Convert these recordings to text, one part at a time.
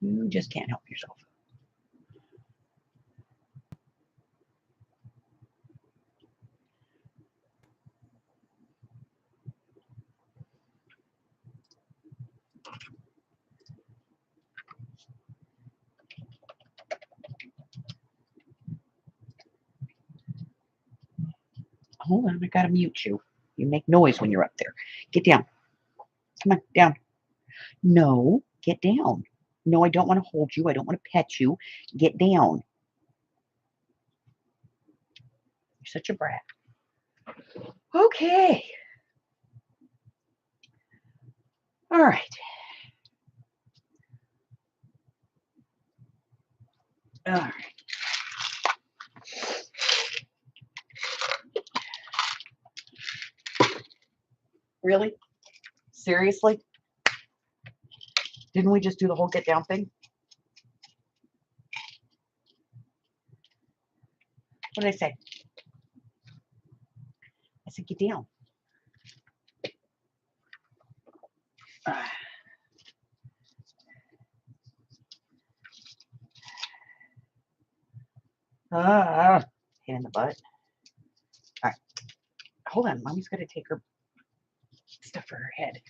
You just can't help yourself. Hold on, I gotta mute you. You make noise when you're up there. Get down. Come on, down. No, get down. No, I don't want to hold you. I don't want to pet you. Get down. You're such a brat. Okay. All right. All right. Really? Seriously? Didn't we just do the whole get down thing? What did I say? I said get down. Pain in the butt. All right. Hold on. Mommy's got to take her stuff for her head.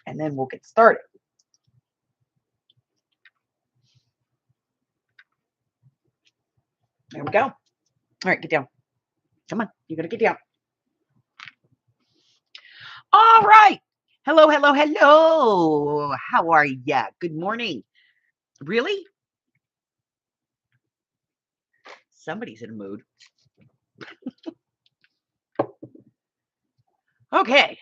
And then we'll get started. There we go. All right, get down. Come on. You got to get down. All right. Hello, hello, hello. How are ya? Good morning. Really? Somebody's in a mood. Okay.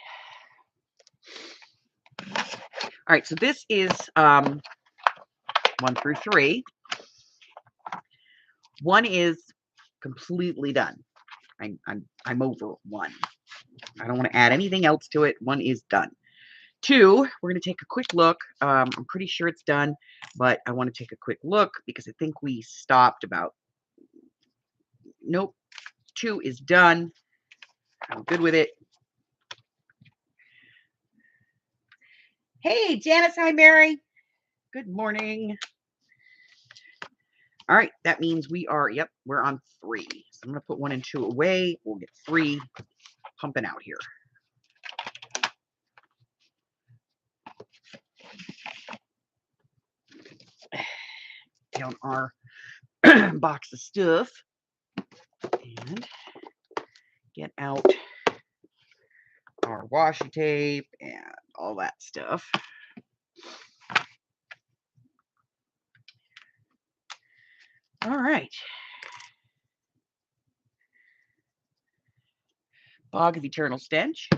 All right, so this is 1 through 3. 1 is completely done. I'm over 1. I don't want to add anything else to it. 1 is done. 2, we're going to take a quick look. I'm pretty sure it's done, but I want to take a quick look because I think we stopped about. Nope. 2 is done. I'm good with it. Hey, Janice. Hi, Mary. Good morning. All right. That means we are, yep, we're on 3. So I'm going to put 1 and 2 away. We'll get 3 pumping out here. Down our box of stuff and get out our washi tape and all that stuff. All right. Bog of Eternal Stench.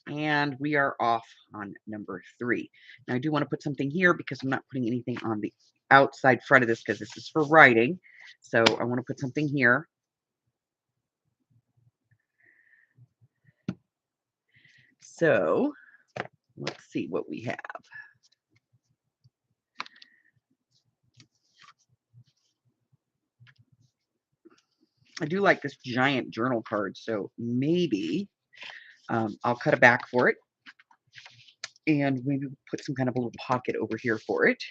And we are off on number 3. Now I do want to put something here because I'm not putting anything on the outside front of this because this is for writing. So I want to put something here. So let's see what we have. I do like this giant journal card, so maybe I'll cut a back for it and maybe put some kind of a little pocket over here for it.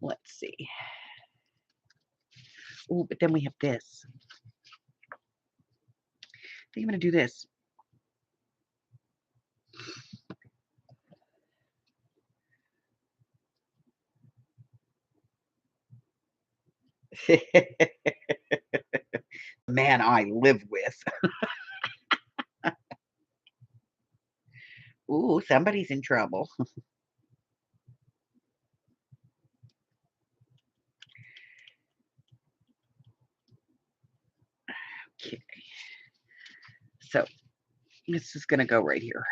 Let's see. Oh, but then we have this. I think I'm going to do this. Man I live with. Ooh, somebody's in trouble. Okay. So this is going to go right here.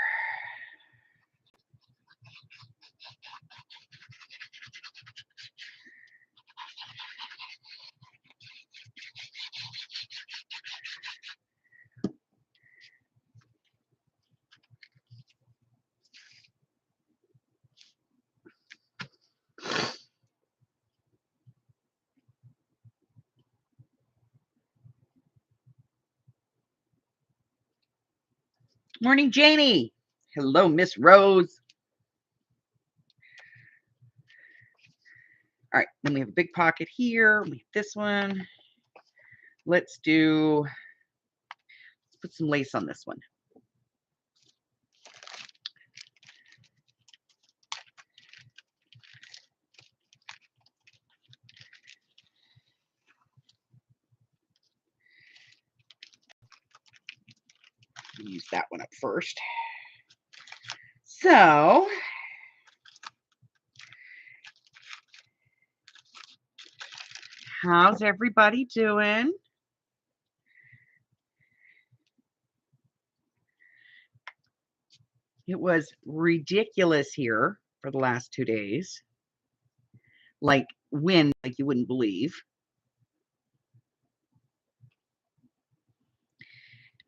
Morning, Janie. Hello, Miss Rose. All right, then we have a big pocket here. We have this one. Let's put some lace on this one. Use that one up first. So, how's everybody doing? It was ridiculous here for the last 2 days. Like wind, like you wouldn't believe.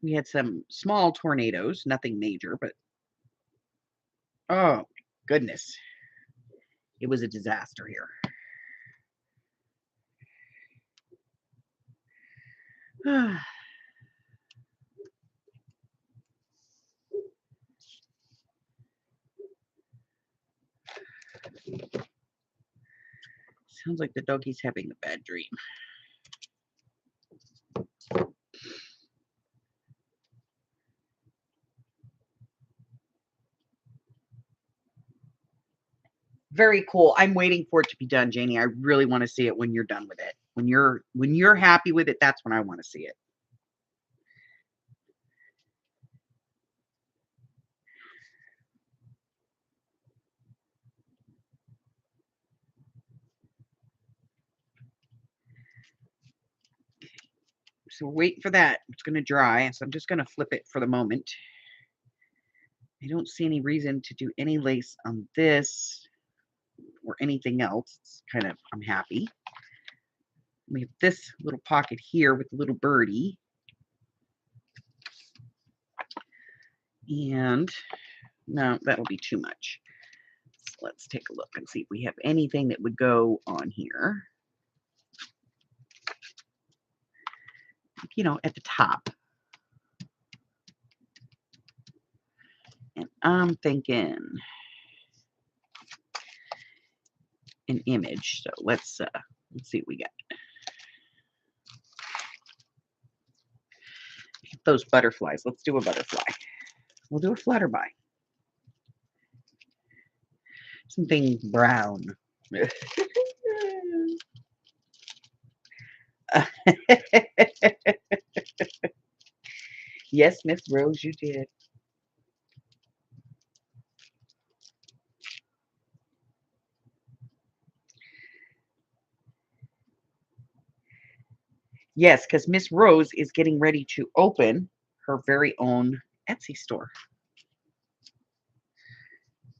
We had some small tornadoes, nothing major, but oh goodness, it was a disaster here. Sounds like the doggy's having a bad dream. Very cool. I'm waiting for it to be done, Janie. I really want to see it when you're done with it. When you're happy with it, that's when I want to see it. So we're waiting for that. It's going to dry, so I'm just going to flip it for the moment. I don't see any reason to do any lace on this or anything else. It's kind of, I'm happy. We have this little pocket here with the little birdie. And no, that'll be too much. So let's take a look and see if we have anything that would go on here. You know, at the top. And I'm thinking an image. So let's see what we got. Those butterflies. Let's do a butterfly. We'll do a flutterby. Something brown. Yes, Miss Rose, you did. Yes, because Miss Rose is getting ready to open her very own Etsy store.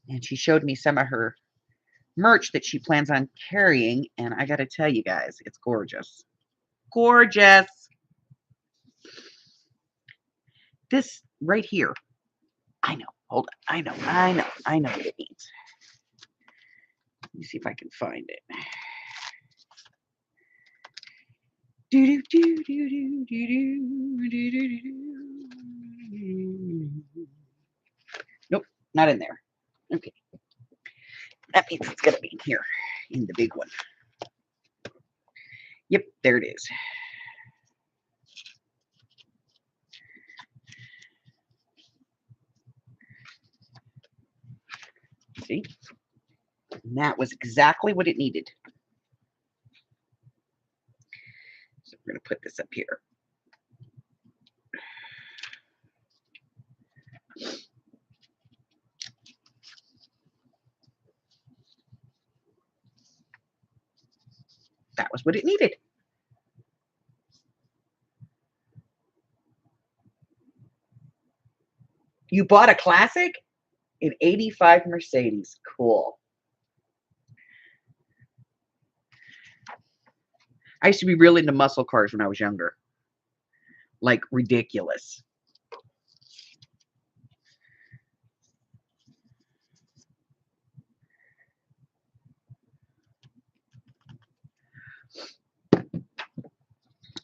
And she showed me some of her merch that she plans on carrying. And I got to tell you guys, it's gorgeous. Gorgeous. This right here. I know. Hold on. I know what it means. Let me see if I can find it. Nope, not in there. Okay. That means it's going to be in here, in the big one. Yep, there it is. See? And that was exactly what it needed. So we're going to put this up here. That was what it needed. You bought a classic? An 85 Mercedes. Cool. I used to be real into muscle cars when I was younger. Like ridiculous.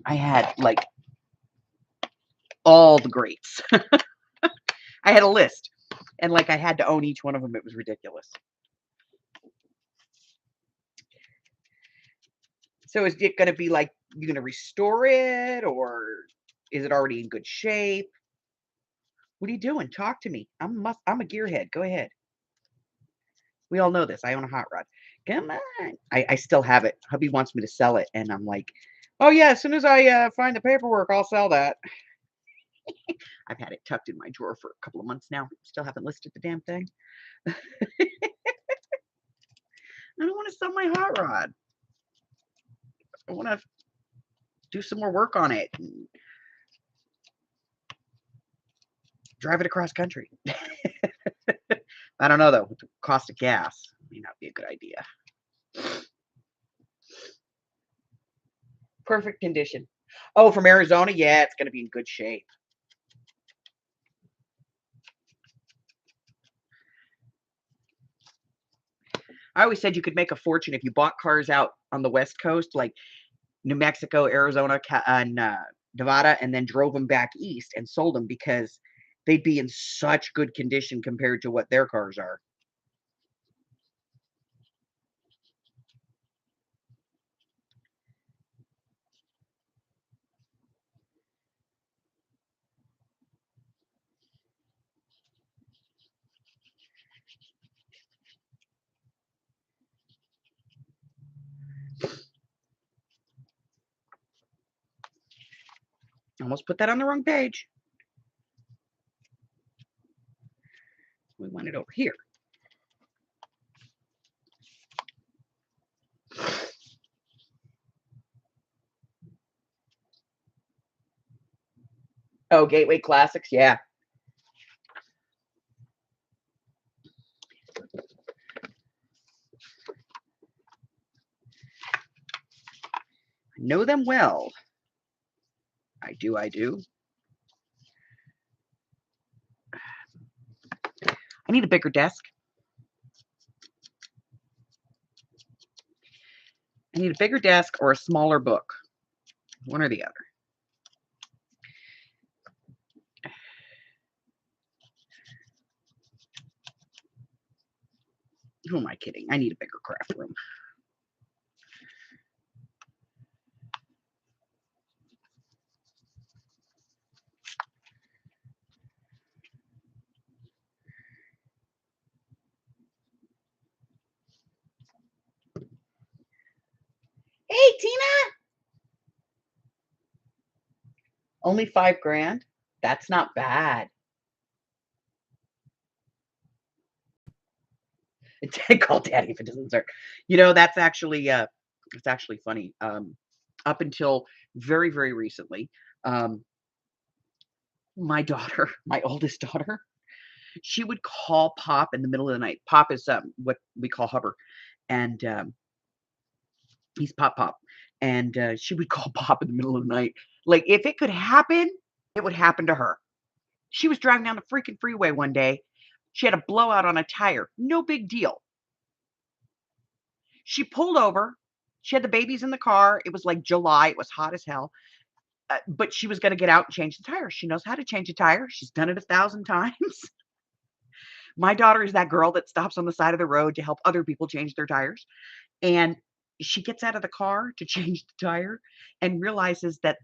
I had like all the greats. I had a list, and like I had to own each one of them. It was ridiculous. So is it going to be like you're going to restore it, or is it already in good shape? What are you doing? Talk to me. I'm a gearhead. Go ahead. We all know this. I own a hot rod. Come on. I still have it. Hubby wants me to sell it, and I'm like, oh yeah, as soon as I find the paperwork, I'll sell that. I've had it tucked in my drawer for a couple of months now. Still haven't listed the damn thing. I don't want to sell my hot rod. I want to do some more work on it and drive it across country. I don't know though. With the cost of gas, may not be a good idea. Perfect condition. Oh, from Arizona? Yeah, it's going to be in good shape. I always said you could make a fortune if you bought cars out on the West Coast, like New Mexico, Arizona, and Nevada, and then drove them back east and sold them because they'd be in such good condition compared to what their cars are. Almost put that on the wrong page. We want it over here. Oh, Gateway Classics, yeah. I know them well. I do. I need a bigger desk. I need a bigger desk or a smaller book. One or the other. Who am I kidding? I need a bigger craft room. Hey, Tina! Only $5,000? That's not bad. Call daddy if it doesn't start. You know, that's actually it's actually funny. Up until very, very recently, my daughter, my oldest daughter, she would call Pop in the middle of the night. Pop is what we call Hubber, and he's Pop Pop. And she would call Pop in the middle of the night. Like if it could happen, it would happen to her. She was driving down the freaking freeway one day. She had a blowout on a tire. No big deal. She pulled over. She had the babies in the car. It was like July. It was hot as hell. But she was going to get out and change the tire. She knows how to change a tire. She's done it 1,000 times. My daughter is that girl that stops on the side of the road to help other people change their tires. And she gets out of the car to change the tire and realizes that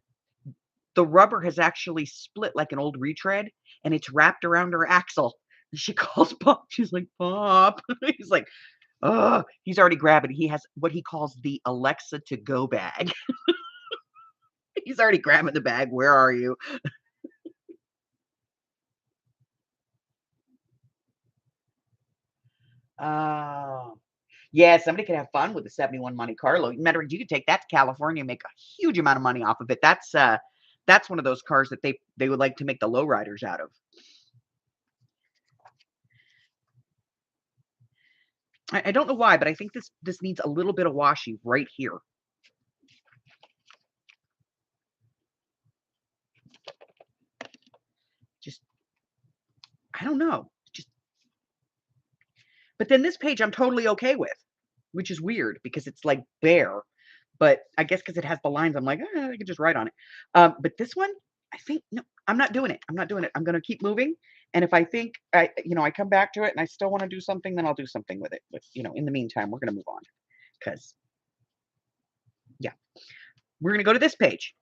the rubber has actually split like an old retread and it's wrapped around her axle. And she calls Pop. She's like, Pop. He's like, oh, he's already grabbing. He has what he calls the Alexa to go bag. He's already grabbing the bag. Where are you? Oh, yeah. Somebody could have fun with the 71 Monte Carlo. Matter of fact, you could take that to California and make a huge amount of money off of it. That's one of those cars that they would like to make the lowriders out of. I don't know why, but I think this needs a little bit of washing right here. Just I don't know. Just but then this page I'm totally okay with, which is weird because it's like bare. But I guess because it has the lines, I'm like, I can just write on it. But this one, I think no, I'm not doing it. I'm not doing it. I'm gonna keep moving And if I think I come back to it and I still want to do something, then I'll do something with it. But in the meantime, we're going to move on because yeah, we're going to go to this page.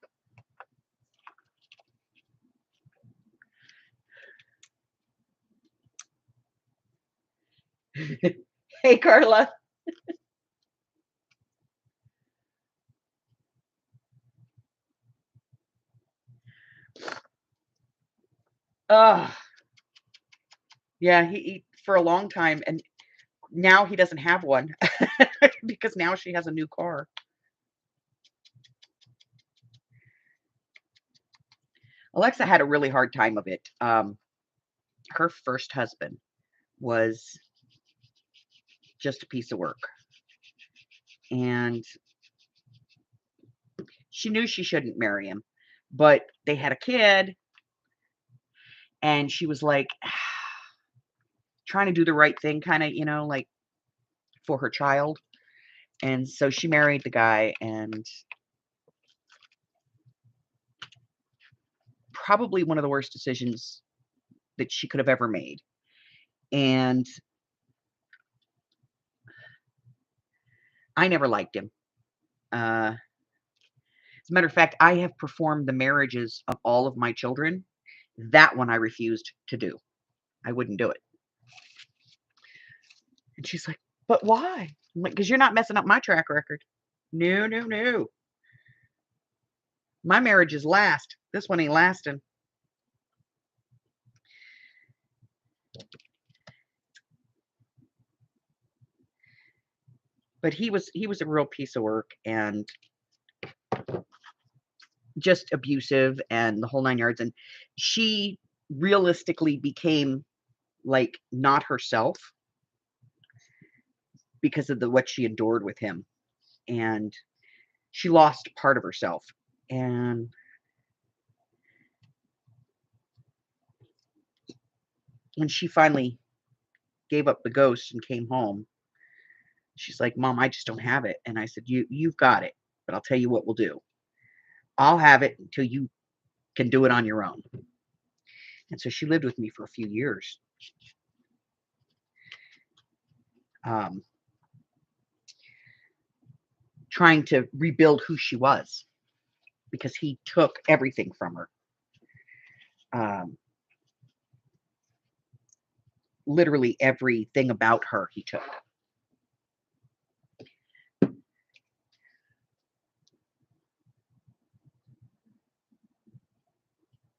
Hey, Carla. Yeah, he for a long time, and now he doesn't have one because now she has a new car. Alexa had a really hard time of it. Her first husband was just a piece of work, and she knew she shouldn't marry him, but they had a kid, and she was like trying to do the right thing, kind of, like for her child. And so she married the guy, and probably one of the worst decisions that she could have ever made. And I never liked him. As a matter of fact, I have performed the marriages of all of my children. That one I refused to do. I wouldn't do it. And she's like, but why? I'm like, because you're not messing up my track record. No, no, no. My marriages last. This one ain't lasting. But he was a real piece of work and just abusive and the whole 9 yards. And she realistically became like not herself because of what she endured with him. And she lost part of herself. And when she finally gave up the ghost and came home, she's like, Mom, I just don't have it. And I said, you've got it, but I'll tell you what we'll do. I'll have it until you can do it on your own. And so she lived with me for a few years. Trying to rebuild who she was because he took everything from her. Literally everything about her he took.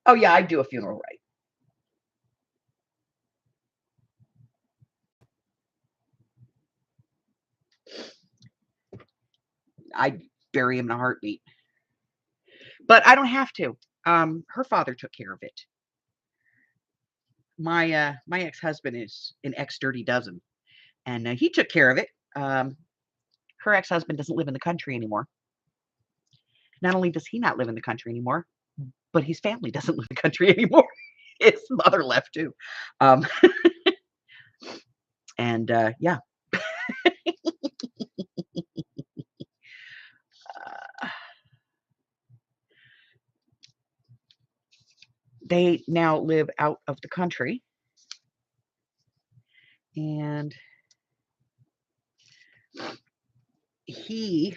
Oh yeah, I'd do a funeral right. I'd bury him in a heartbeat. But I don't have to. Her father took care of it. My ex-husband is an ex-dirty dozen, and he took care of it. Her ex-husband doesn't live in the country anymore. Not only does he not live in the country anymore, but his family doesn't live in the country anymore. His mother left too. And yeah. They now live out of the country. And he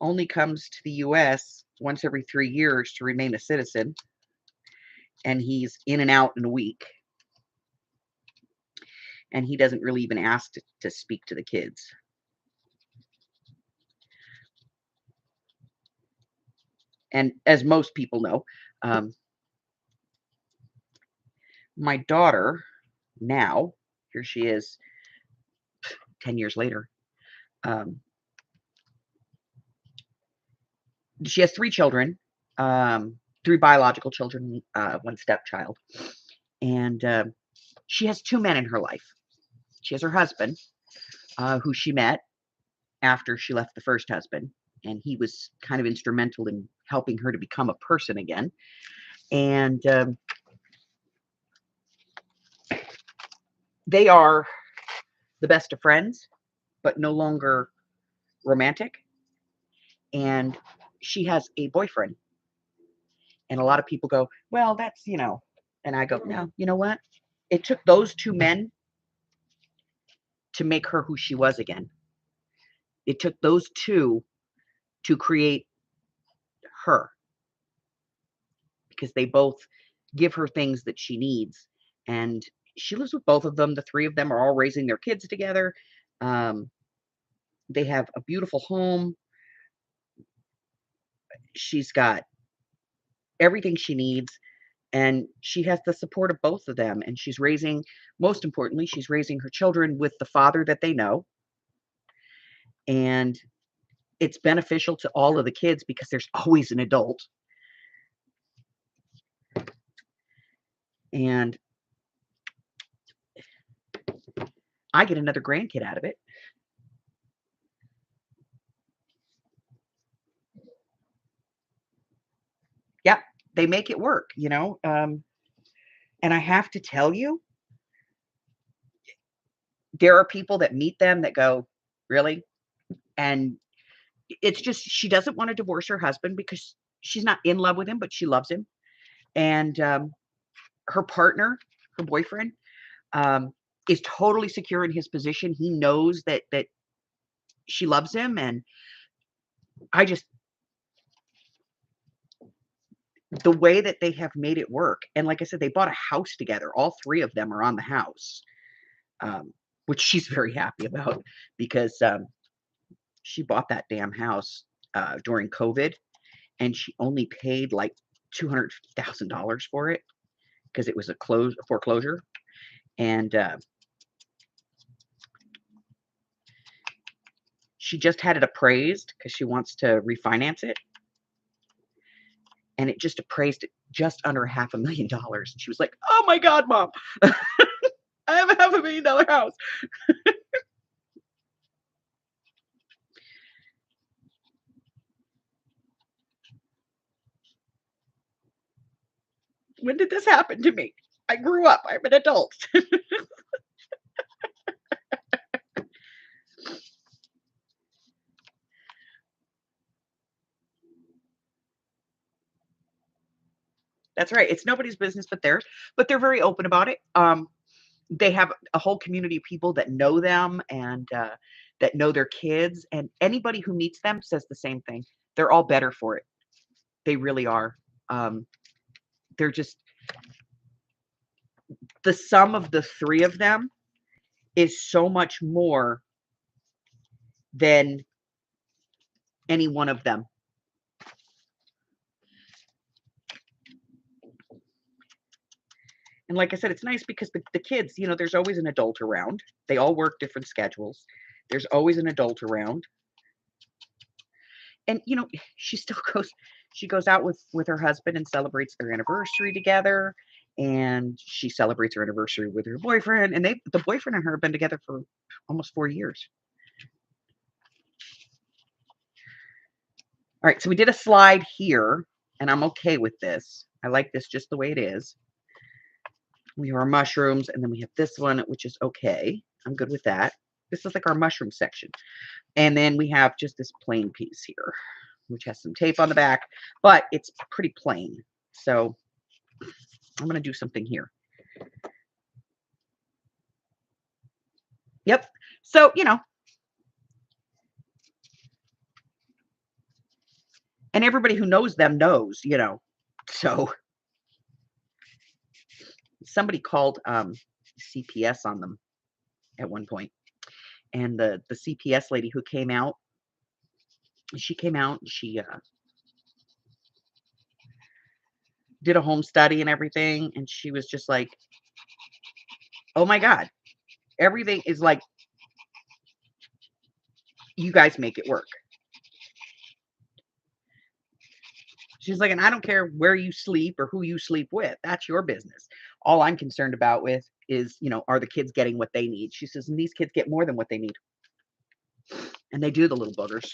only comes to the US once every 3 years to remain a citizen. And he's in and out in a week. And he doesn't really even ask to speak to the kids. And as most people know, my daughter now, here she is 10 years later, she has 3 children, 3 biological children, 1 stepchild. And she has 2 men in her life. She has her husband, who she met after she left the first husband. And he was kind of instrumental in helping her to become a person again. And they are the best of friends, but no longer romantic. And she has a boyfriend. And a lot of people go, well, that's, And I go, no, you know what? It took those two men to make her who she was again. It took those two to create her because they both give her things that she needs. And she lives with both of them. The three of them are all raising their kids together. Um, they have a beautiful home. She's got everything she needs. And she has the support of both of them. And she's raising, most importantly, she's raising her children with the father that they know. And it's beneficial to all of the kids because there's always an adult. And I get another grandkid out of it. Yep, they make it work, you know. And I have to tell you, there are people that meet them that go, really? And it's just she doesn't want to divorce her husband because she's not in love with him, but she loves him. And her partner, her boyfriend, um, is totally secure in his position. He knows that she loves him, and I just the way that they have made it work. And like I said, they bought a house together. All three of them are on the house, um, which she's very happy about because she bought that damn house during COVID, and she only paid like $250,000 for it because it was a foreclosure, and she just had it appraised because she wants to refinance it, and it just appraised at just under $500,000. She was like, "Oh my God, Mom, I have a $500,000 house." When did this happen to me? I grew up. I'm an adult. That's right. It's nobody's business but theirs, but they're very open about it. They have a whole community of people that know them and that know their kids, and anybody who meets them says the same thing. They're all better for it. They really are. Um, they're just the sum of the three of them is so much more than any one of them. And like I said, it's nice because the kids, you know, there's always an adult around. They all work different schedules. There's always an adult around. And you know, she still goes out with her husband and celebrates their anniversary together. And she celebrates her anniversary with her boyfriend. And the boyfriend and her have been together for almost 4 years. All right, so we did a slide here, and I'm okay with this. I like this just the way it is. We have our mushrooms, and then we have this one, which is okay. I'm good with that. This is like our mushroom section. And then we have just this plain piece here, which has some tape on the back, but it's pretty plain. So I'm going to do something here. Yep. So, you know, and everybody who knows them knows, you know. So somebody called CPS on them at one point. And the CPS lady who came out, she came out and she did a home study and everything. And she was just like, oh my God, everything is like, you guys make it work. She's like, and I don't care where you sleep or who you sleep with. That's your business. All I'm concerned about with is, you know, are the kids getting what they need? She says, and these kids get more than what they need. And they do, the little buggers.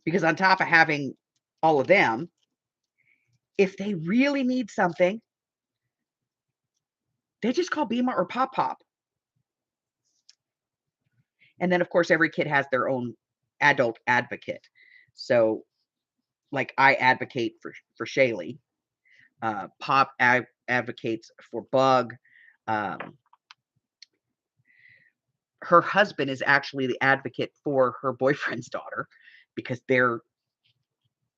Because on top of having all of them, if they really need something, they just call Bima or Pop Pop. And then, of course, every kid has their own adult advocate. So like I advocate for Shaylee. Pop advocates for Bug. Um, her husband is actually the advocate for her boyfriend's daughter because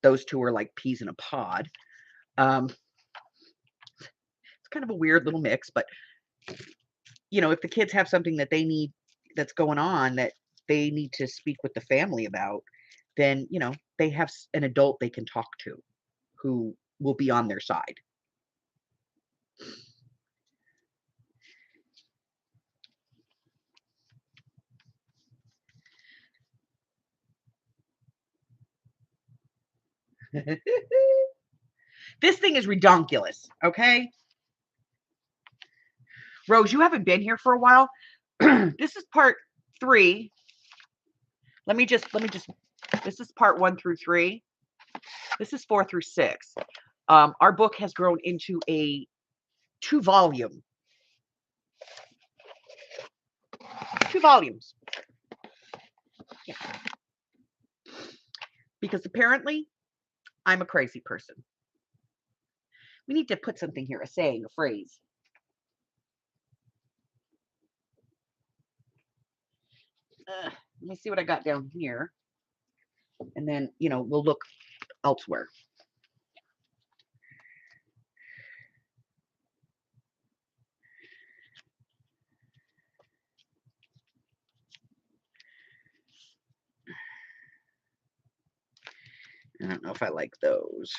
those two are like peas in a pod. It's kind of a weird little mix, but if the kids have something that they need that's going on that they need to speak with the family about, then they have an adult they can talk to who will be on their side. This thing is redonkulous, okay? Rose, you haven't been here for a while. This is part 3. Let me just, this is part 1 through 3. This is 4 through 6. Our book has grown into a 2-volume. 2 volumes. Yeah. Because apparently, I'm a crazy person. We need to put something here, a saying, a phrase. Let me see what I got down here. And then, we'll look elsewhere. I don't know if I like those.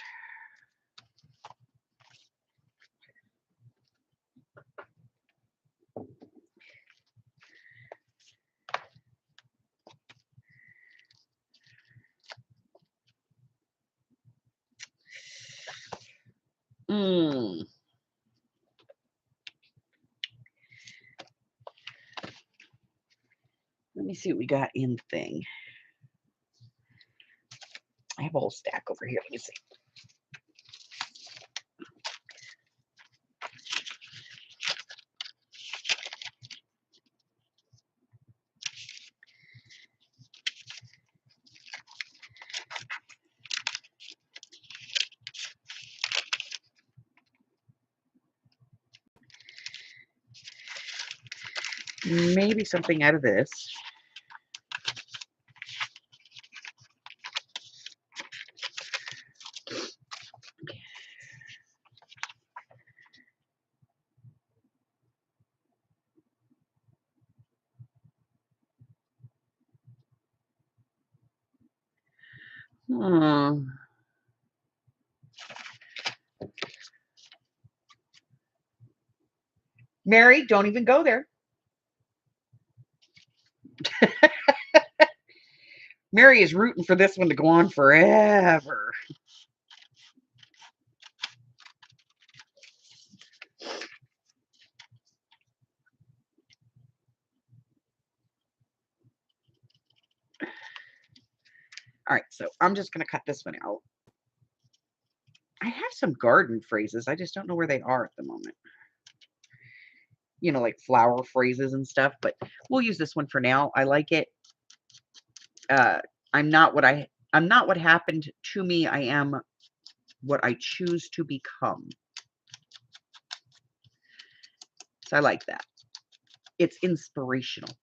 Let me see what we got in thing. I have a whole stack over here. Let me see. Maybe something out of this. Mary, don't even go there. Mary is rooting for this one to go on forever. All right, so I'm just going to cut this one out. I have some garden phrases. I just don't know where they are at the moment. Like flower phrases and stuff, but we'll use this one for now. I like it. I'm not what happened to me. I am what I choose to become. So I like that. It's inspirational.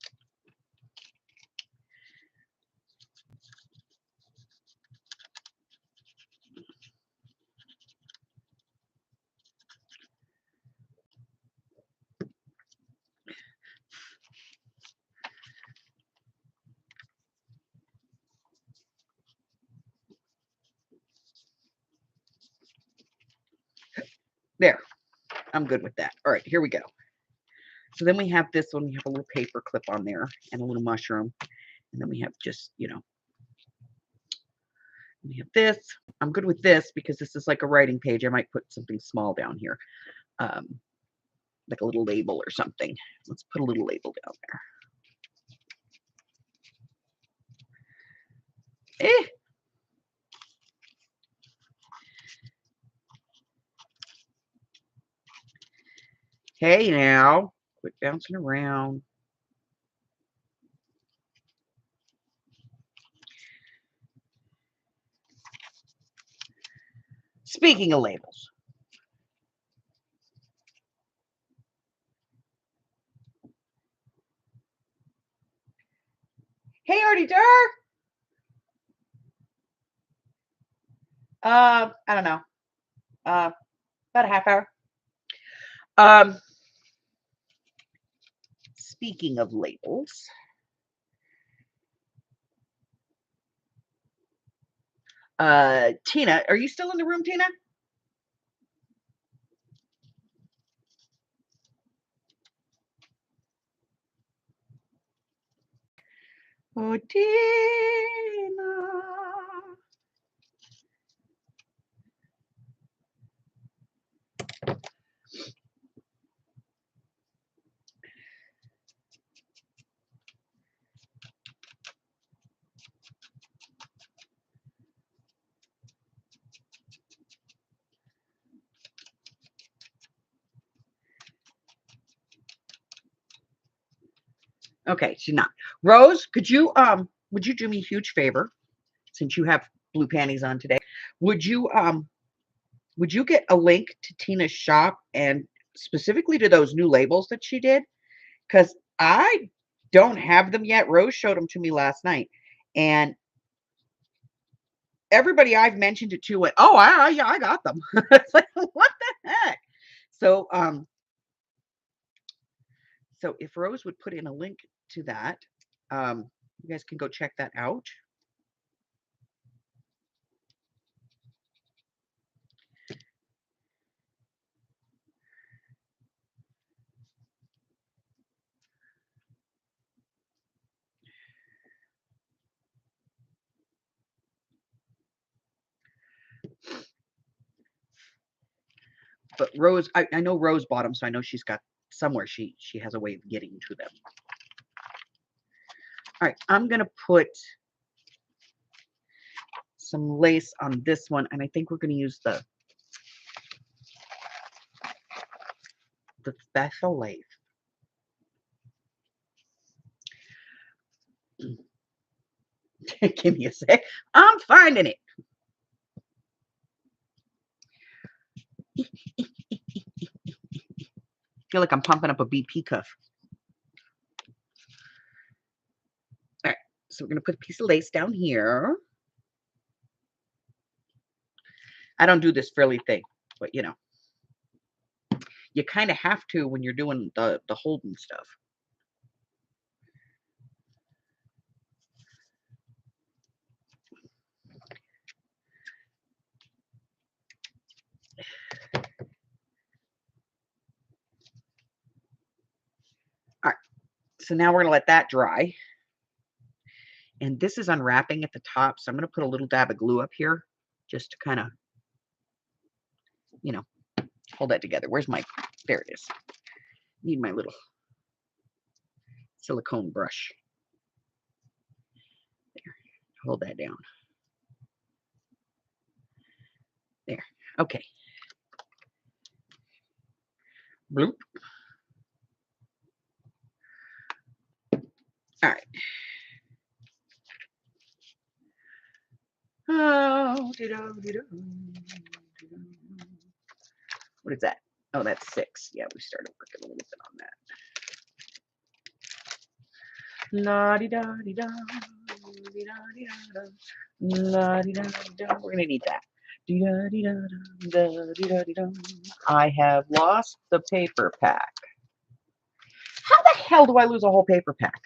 There. I'm good with that. All right, here we go. So then we have this one. We have a little paper clip on there and a little mushroom. And then we have just, we have this. I'm good with this because this is like a writing page. I might put something small down here, like a little label or something. Let's put a little label down there. Hey now, quit bouncing around. Speaking of labels. Hey, Artie Durr. I don't know. About a half hour. Speaking of labels. Tina, are you still in the room, Tina? Oh, Tina. Okay, she's not. Rose, would you do me a huge favor since you have blue panties on today? Would you get a link to Tina's shop and specifically to those new labels that she did? Because I don't have them yet. Rose showed them to me last night, and everybody I've mentioned it to went, "Oh, yeah, I got them." It's like, what the heck? So so if Rose would put in a link to that, you guys can go check that out. But Rose, I know Rose bought them, so I know she's got somewhere she has a way of getting to them. All right, I'm gonna put some lace on this one, and I think we're gonna use the special lace. Give me a sec. I'm finding it. Feel like I'm pumping up a BP cuff. All right, so we're gonna put a piece of lace down here. I don't do this frilly thing, but you know, you kind of have to when you're doing the Holden stuff. All right, so now we're gonna let that dry. And this is unwrapping at the top, so I'm gonna put a little dab of glue up here just to kind of, you know, hold that together. Where's my, there it is. Need my little silicone brush. There, hold that down. There, okay. Bloop. All right. Oh, what is that? Oh, that's 6. Yeah, we started working a little bit on that. La di da di da, di da di da, la di da di da. We're gonna need that. Di da di da da, di da di da. I have lost the paper pack. How the hell do I lose a whole paper pack?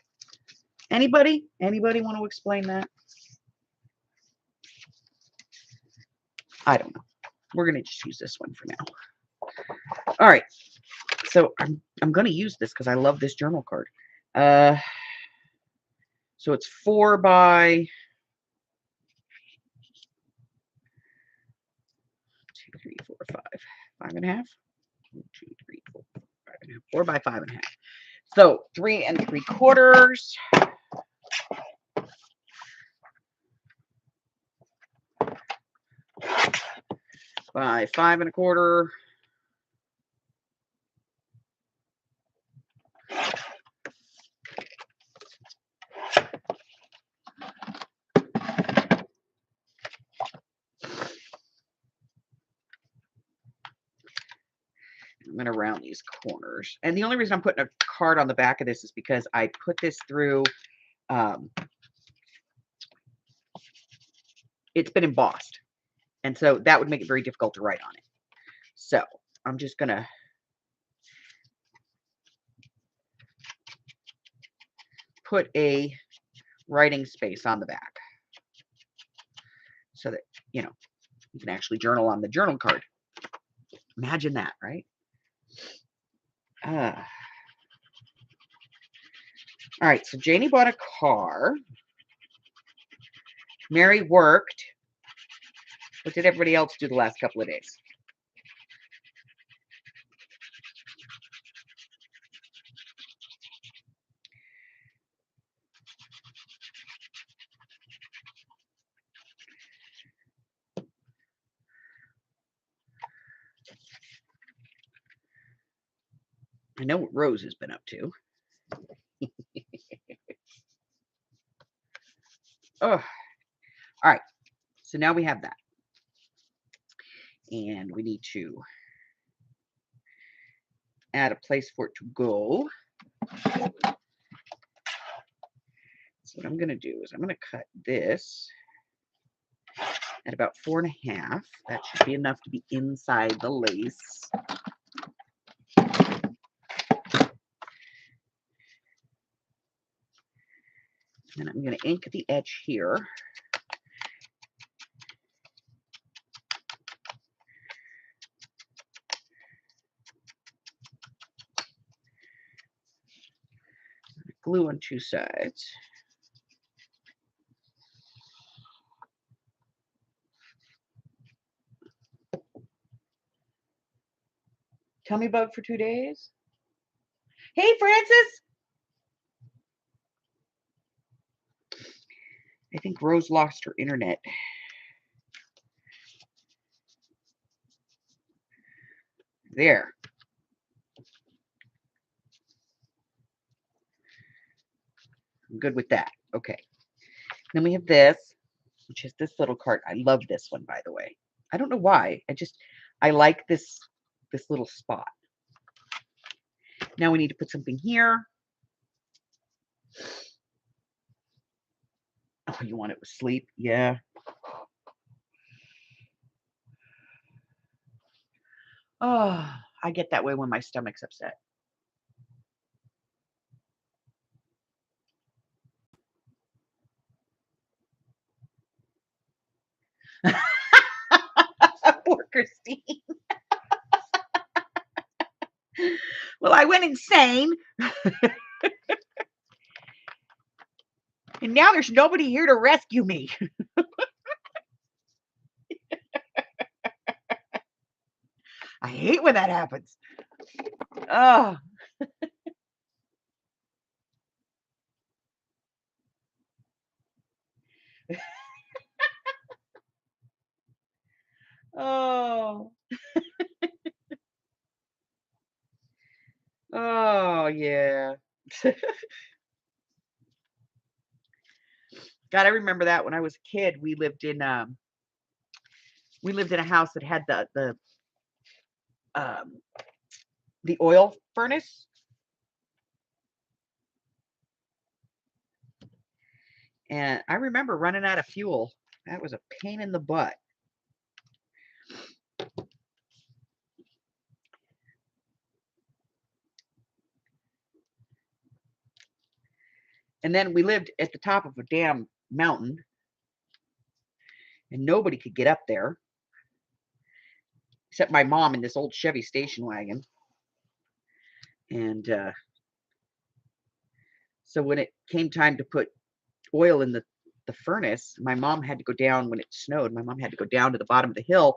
Anybody? Anybody want to explain that? I don't know. We're gonna just use this one for now. All right. So I'm gonna use this because I love this journal card. So it's 4 by 2, 3, 4, 5, 5.5. 1, 2, 3, 4, 5.5. 4 by 5.5. So 3 3/4 by 5 1/4. I'm going to round these corners. And the only reason I'm putting a card on the back of this is because I put this through, it's been embossed. And so that would make it very difficult to write on it. So I'm just going to put a writing space on the back so that, you know, you can actually journal on the journal card. Imagine that, right? All right, so Janie bought a car. Mary worked. What did everybody else do the last couple of days? I know what Rose has been up to. Oh, all right. So now we have that. And we need to add a place for it to go. So what I'm going to do is I'm going to cut this at about 4.5. That should be enough to be inside the lace. And I'm going to ink the edge here. Glue on 2 sides. Tell me about it for 2 days. Hey, Francis. I think Rose lost her internet. There. I'm good with that. Okay. Then we have this, which is this little card. I love this one, by the way. I don't know why. I like this little spot. Now we need to put something here. Oh, you want it with sleep? Yeah. Oh, I get that way when my stomach's upset. Poor Christine. Well, I went insane. And now there's nobody here to rescue me. I hate when that happens. Oh. Oh. Oh, yeah. God, I remember that when I was a kid. We lived in a house that had the oil furnace. And I remember running out of fuel. That was a pain in the butt. And then we lived at the top of a damn mountain. And nobody could get up there. Except my mom in this old Chevy station wagon. And so when it came time to put oil in the furnace, my mom had to go down when it snowed. My mom had to go down to the bottom of the hill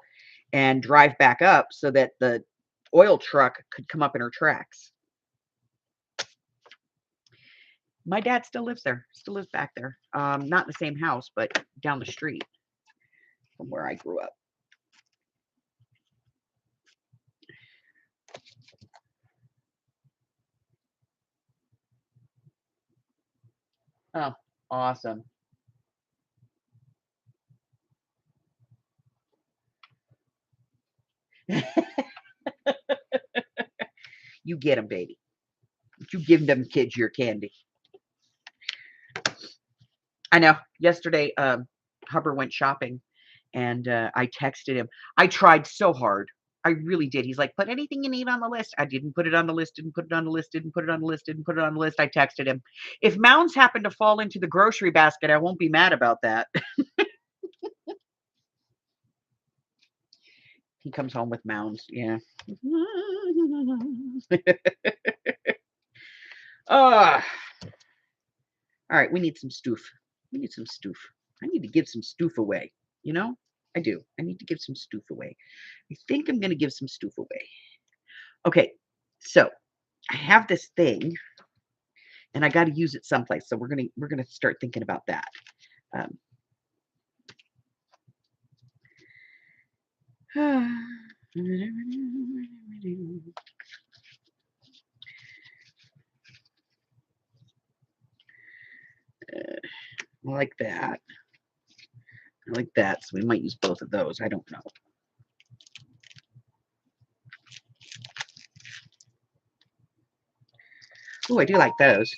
and drive back up so that the oil truck could come up in her tracks. My dad still lives there, still lives back there. Not in the same house, but down the street from where I grew up. Oh, awesome. You get them, baby. You give them kids your candy. I know. Yesterday, Hubbard went shopping, and I texted him. I tried so hard. I really did. He's like, put anything you need on the list. I didn't put it on the list, didn't put it on the list, didn't put it on the list, didn't put it on the list. I texted him. If mounds happen to fall into the grocery basket, I won't be mad about that. He comes home with mounds. Yeah. All right. We need some stoof. We need some stoof. I need to give some stoof away. You know, I do. I need to give some stoof away. I think I'm going to give some stoof away. Okay. So I have this thing and I got to use it someplace. So we're going to start thinking about that. Like that. Like that. So we might use both of those. I don't know. Oh, I do like those.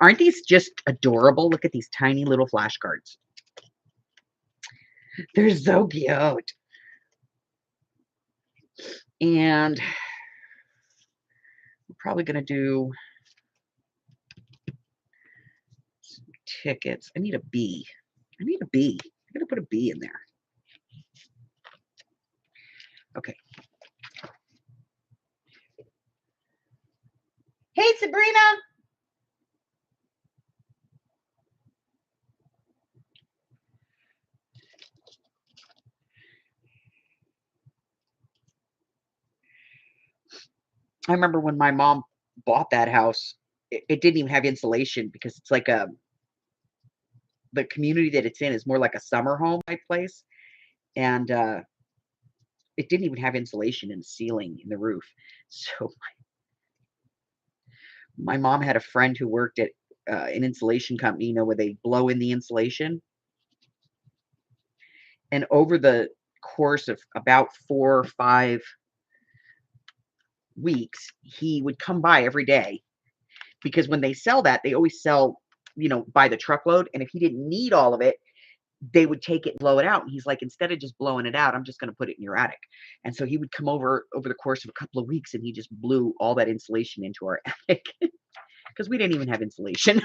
Aren't these just adorable? Look at these tiny little flashcards. They're so cute. And we're probably going to do some tickets. I need a B. I need a B. I'm going to put a B in there. Okay. Hey, Sabrina. I remember when my mom bought that house, it didn't even have insulation because it's like the community that it's in is more like a summer home type place. And it didn't even have insulation in the ceiling, in the roof. So my mom had a friend who worked at an insulation company, you know, where they blow in the insulation. And over the course of about 4 or 5 weeks, he would come by every day because when they sell that, they always sell, you know, by the truckload. And if he didn't need all of it, they would take it and blow it out. And he's like, instead of just blowing it out, I'm just going to put it in your attic. And so he would come over the course of a couple of weeks and he just blew all that insulation into our attic because we didn't even have insulation.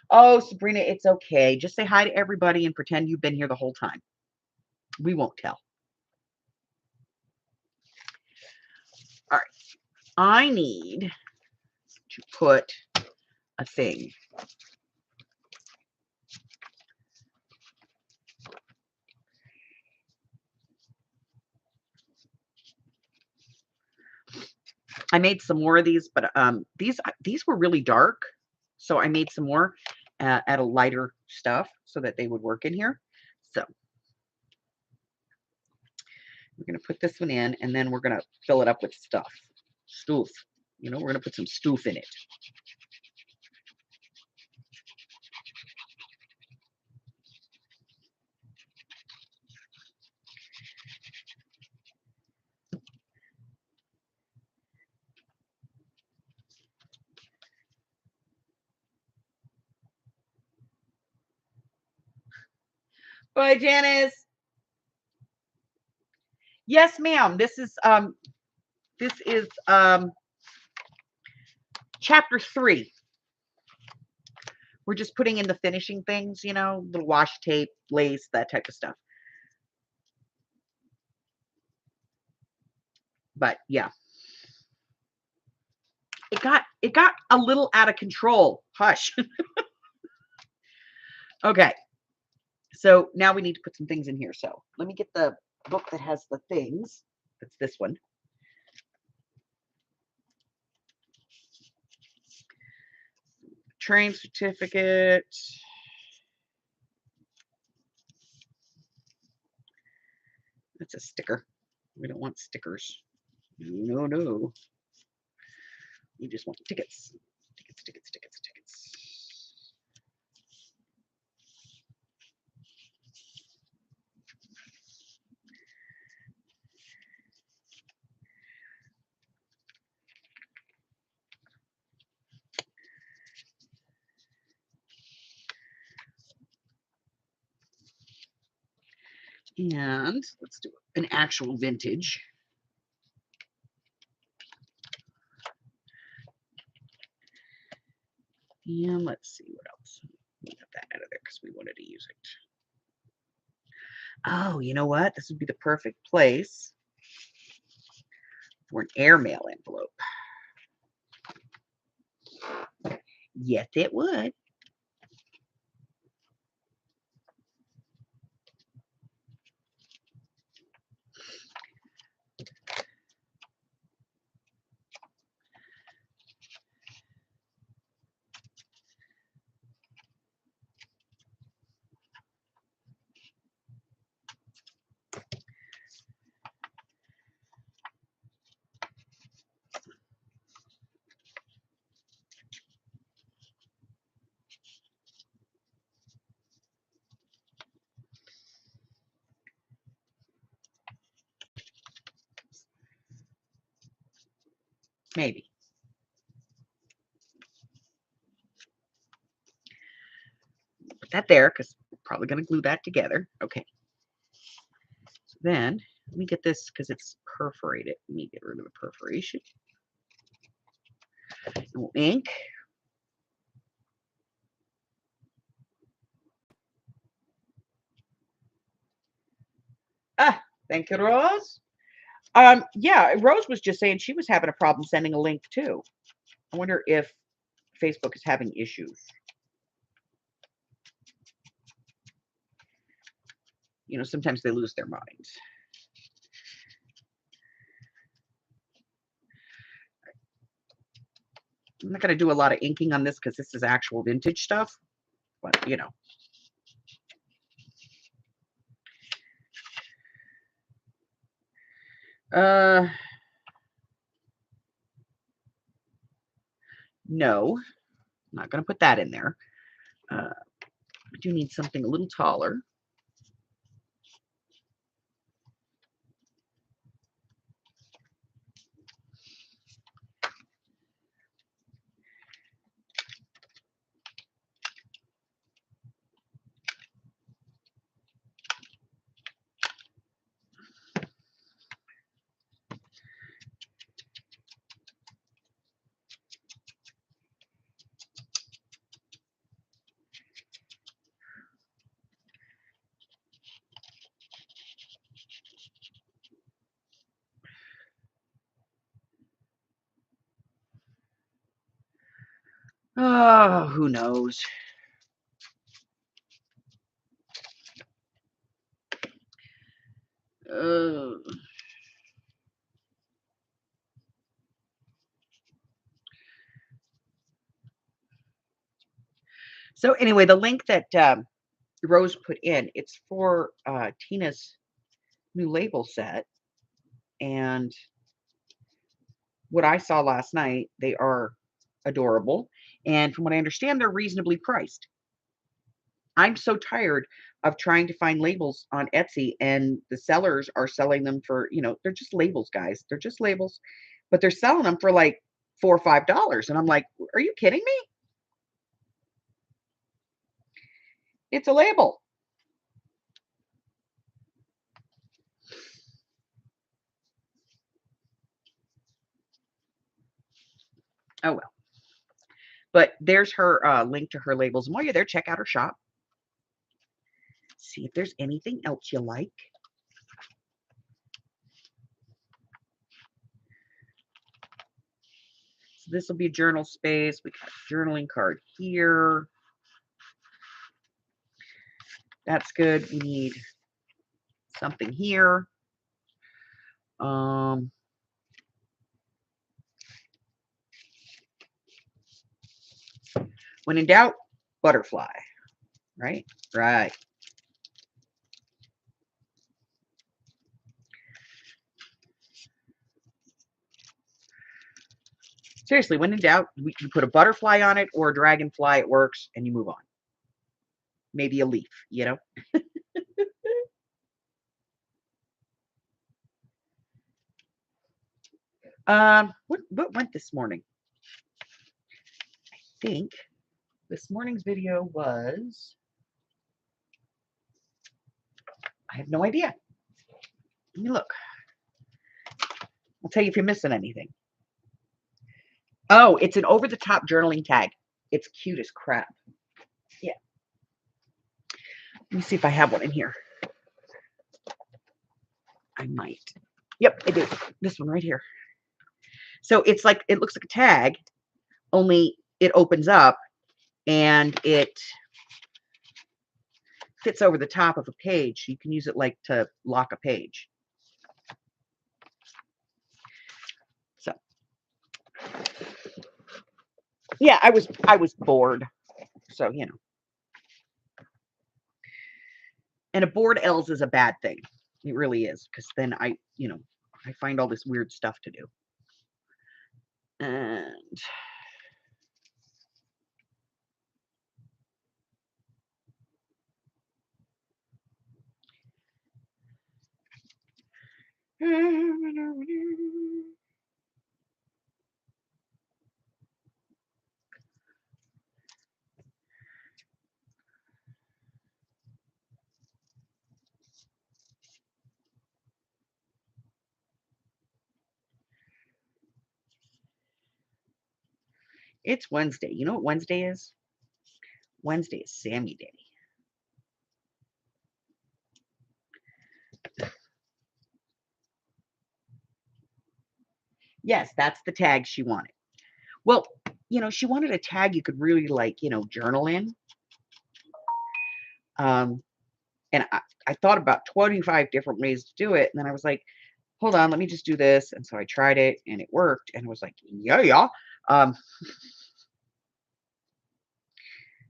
Oh, Sabrina, it's okay. Just say hi to everybody and pretend you've been here the whole time. We won't tell. All right. I need to put a thing. I made some more of these, but these were really dark. So I made some more at a lighter stuff so that they would work in here. So we're going to put this one in, and then we're going to fill it up with stuff. Stoof. You know, we're going to put some stoof in it. Bye, Janice. Yes, ma'am. This is chapter 3. We're just putting in the finishing things, you know, little washi tape, lace, that type of stuff. But yeah. It got a little out of control. Hush. Okay. So now we need to put some things in here. So let me get the book that has the things. That's this one. Train certificate. That's a sticker. We don't want stickers. No, no. You just want tickets. Tickets, tickets, tickets, tickets. And let's do an actual vintage. And let's see what else. We'll get that out of there because we wanted to use it. Oh, you know what? This would be the perfect place for an airmail envelope. Yes, it would. Maybe. Put that there because we're probably going to glue that together. Okay. So then let me get this because it's perforated. Let me get rid of the perforation. And we'll ink. Ah, thank you, Rose. Yeah, Rose was just saying she was having a problem sending a link too. I wonder if Facebook is having issues. You know, sometimes they lose their minds. I'm not going to do a lot of inking on this because this is actual vintage stuff, but you know. No, I'm not going to put that in there. I do need something a little taller. Oh, who knows? So anyway, the link that Rose put in, it's for Tina's new label set. And what I saw last night, they are adorable. And from what I understand, they're reasonably priced. I'm so tired of trying to find labels on Etsy and the sellers are selling them for, you know, they're just labels, guys. They're just labels, but they're selling them for like $4 or $5. And I'm like, are you kidding me? It's a label. Oh, well. But there's her link to her labels. And while you're there, check out her shop. See if there's anything else you like. So this will be a journal space. We got a journaling card here. That's good. We need something here. When in doubt, butterfly. Right? Right. Seriously, when in doubt, you put a butterfly on it or a dragonfly. It works, and you move on. Maybe a leaf, you know? What went this morning? I think this morning's video was I have no idea. Let me look. I'll tell you if you're missing anything. Oh, it's an over-the-top journaling tag. It's cute as crap. Yeah. Let me see if I have one in here. I might. Yep, I do. This one right here. So it's like, it looks like a tag, only it opens up and it fits over the top of a page. You can use it like to lock a page. So yeah, I was bored. So, you know. And a bored Els is a bad thing. It really is, because then I find all this weird stuff to do. And it's Wednesday. You know what Wednesday is? Wednesday is Sammy Day. Yes, that's the tag she wanted. Well, she wanted a tag you could really journal in. And I thought about 25 different ways to do it. And then I was like, hold on, let me just do this. And so I tried it and it worked. And I was like, yeah.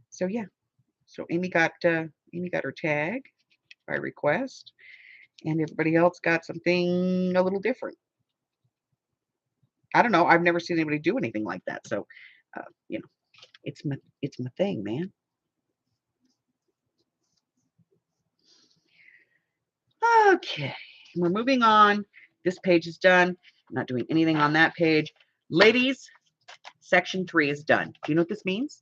So yeah. So Amy got her tag by request, and everybody else got something a little different. I don't know. I've never seen anybody do anything like that. So, it's my thing, man. Okay, we're moving on. This page is done. I'm not doing anything on that page. Ladies, section 3 is done. Do you know what this means?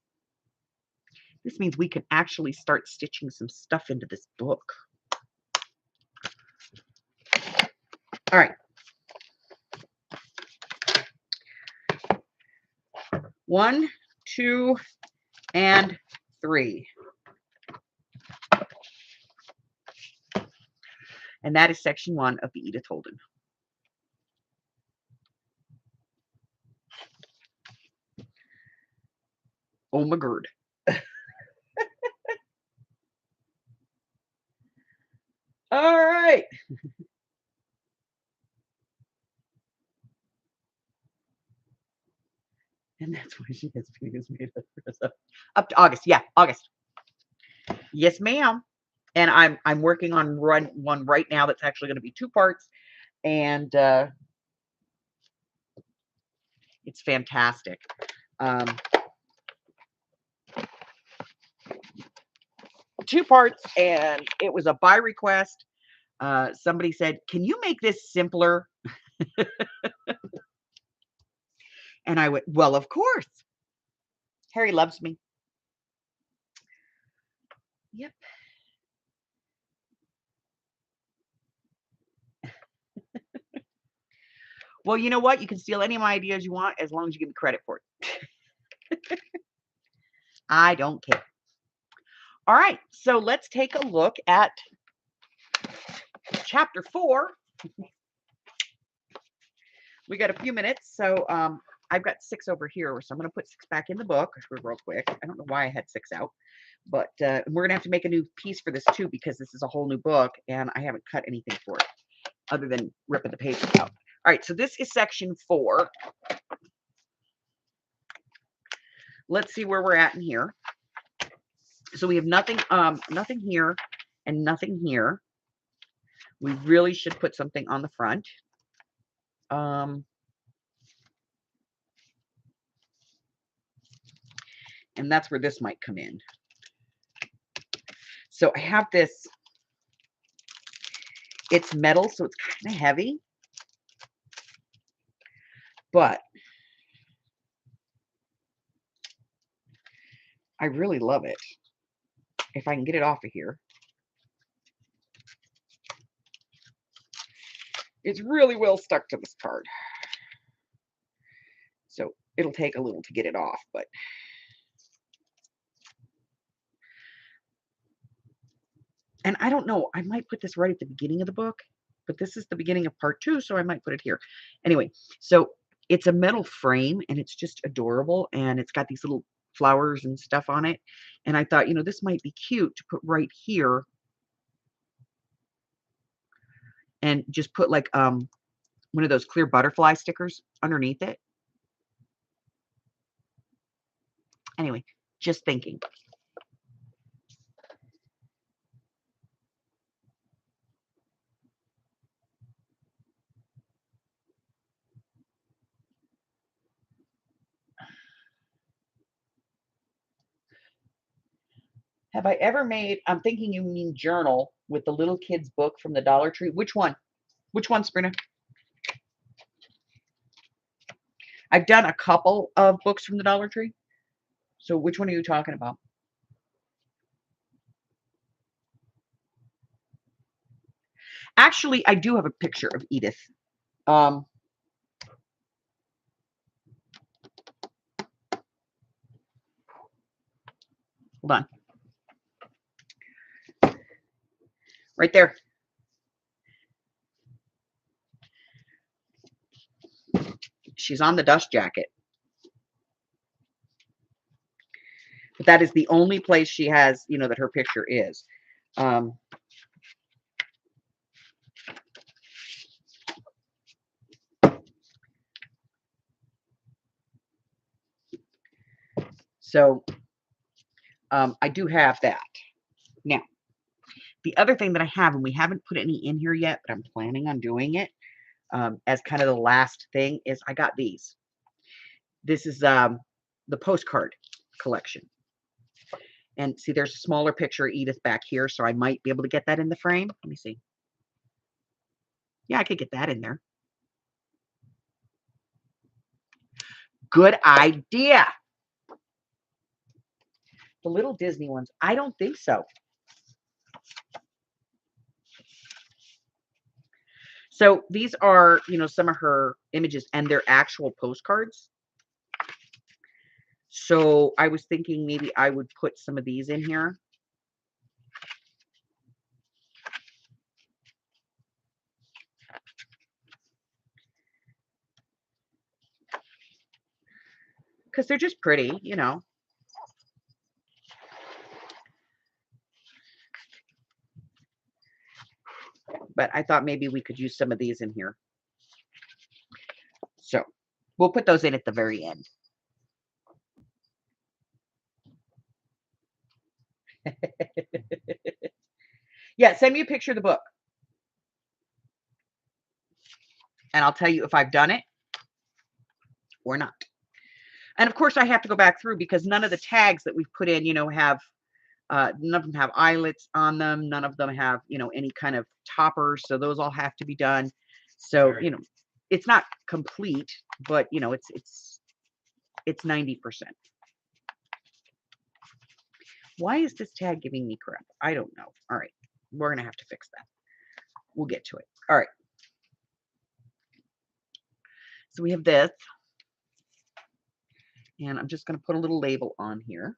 This means we can actually start stitching some stuff into this book. All right. 1, 2, and 3. And that is section 1 of the Edith Holden. Oh my god. All right. And that's why she has fingers made up to August. Yeah, August. Yes, ma'am. And I'm working on one right now that's actually going to be 2 parts, and it's fantastic. 2 parts, and it was a by request. Somebody said, "Can you make this simpler?" And I went, "Well, of course. Harry loves me." Yep. Well, you know what? You can steal any of my ideas you want as long as you give me credit for it. I don't care. All right, so let's take a look at chapter 4. We got a few minutes, so I've got 6 over here, so I'm going to put 6 back in the book real quick. I don't know why I had 6 out, but we're going to have to make a new piece for this too, because this is a whole new book, and I haven't cut anything for it other than ripping the pages out. All right, so this is section 4. Let's see where we're at in here. So we have nothing here and nothing here. We really should put something on the front. And that's where this might come in. So I have this. It's metal, so it's kind of heavy. But I really love it. If I can get it off of here. It's really well stuck to this card. So it'll take a little to get it off, but and I don't know, I might put this right at the beginning of the book, but this is the beginning of part 2, so I might put it here. Anyway, so it's a metal frame and it's just adorable and it's got these little flowers and stuff on it. And I thought, this might be cute to put right here and just put like one of those clear butterfly stickers underneath it. Anyway, just thinking. Have I ever made, I'm thinking you mean journal with the little kid's book from the Dollar Tree. Which one? Which one, Sabrina? I've done a couple of books from the Dollar Tree. So which one are you talking about? Actually, I do have a picture of Edith. Hold on. Right there. She's on the dust jacket. But that is the only place she has, that her picture is. So I do have that. Now, the other thing that I have, and we haven't put any in here yet, but I'm planning on doing it as kind of the last thing, is I got these. This is the Postcard Collection. And see, there's a smaller picture of Edith back here, so I might be able to get that in the frame. Let me see. Yeah, I could get that in there. Good idea. The little Disney ones, I don't think so. So these are, some of her images, and they're actual postcards. So I was thinking maybe I would put some of these in here. Because they're just pretty, But I thought maybe we could use some of these in here. So we'll put those in at the very end. Yeah, send me a picture of the book. And I'll tell you if I've done it or not. And of course, I have to go back through because none of the tags that we've put in, have, none of them have eyelets on them. None of them have, any kind of toppers. So those all have to be done. So, it's not complete, but, it's 90%. Why is this tag giving me crap? I don't know. All right. We're going to have to fix that. We'll get to it. All right. So we have this. And I'm just going to put a little label on here.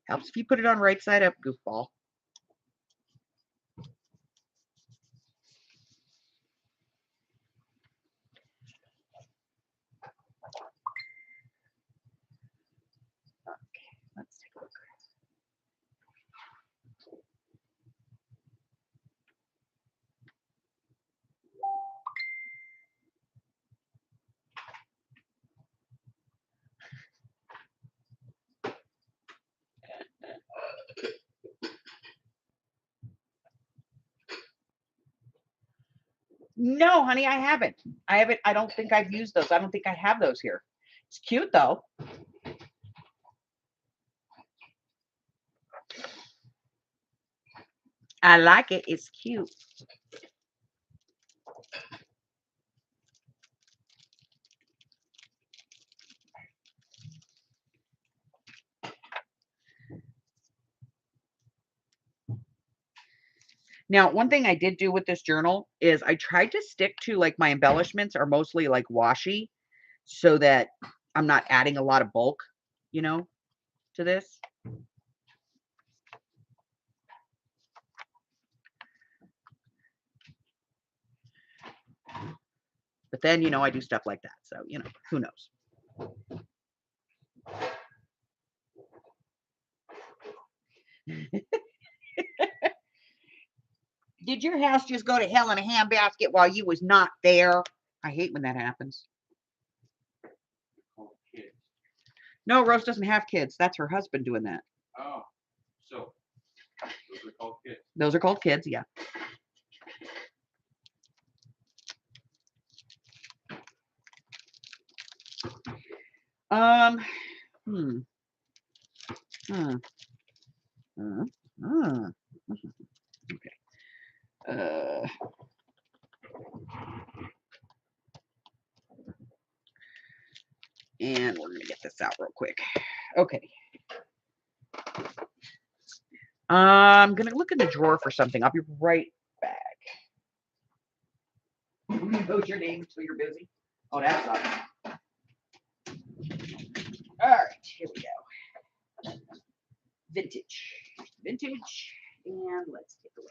Helps if you put it on right side up, goofball. Okay, let's take a look. No, honey, I haven't. I don't think I've used those. I don't think I have those here. It's cute though. I like it. It's cute. Now, one thing I did do with this journal is I tried to stick to, like, my embellishments are mostly, like, washi so that I'm not adding a lot of bulk, you know, to this. But then, you know, I do stuff like that. So, you know, who knows? Did your house just go to hell in a handbasket while you was not there? I hate when that happens. Called kids. No, Rose doesn't have kids. That's her husband doing that. Oh, so those are called kids. Those are called kids, yeah. Um, hmm. Hmm. Okay. And we're gonna get this out real quick. Okay. I'm gonna look in the drawer for something. I'll be right back. What's your name until you're busy? Oh, that's not. All right, here we go. Vintage, vintage, and let's take a look.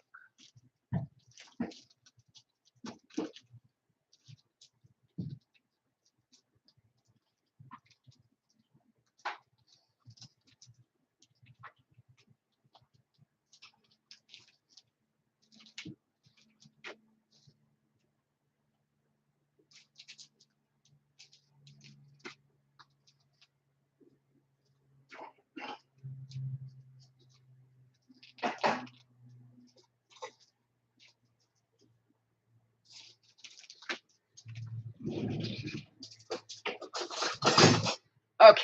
Okay.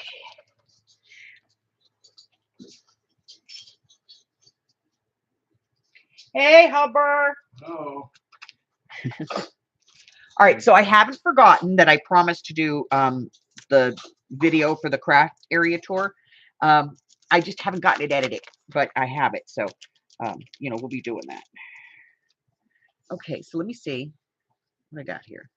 Hey, Hubber. Oh. All right, so I haven't forgotten that I promised to do the video for the craft area tour. I just haven't gotten it edited, but I have it, so you know, we'll be doing that. Okay, so let me see what I got here.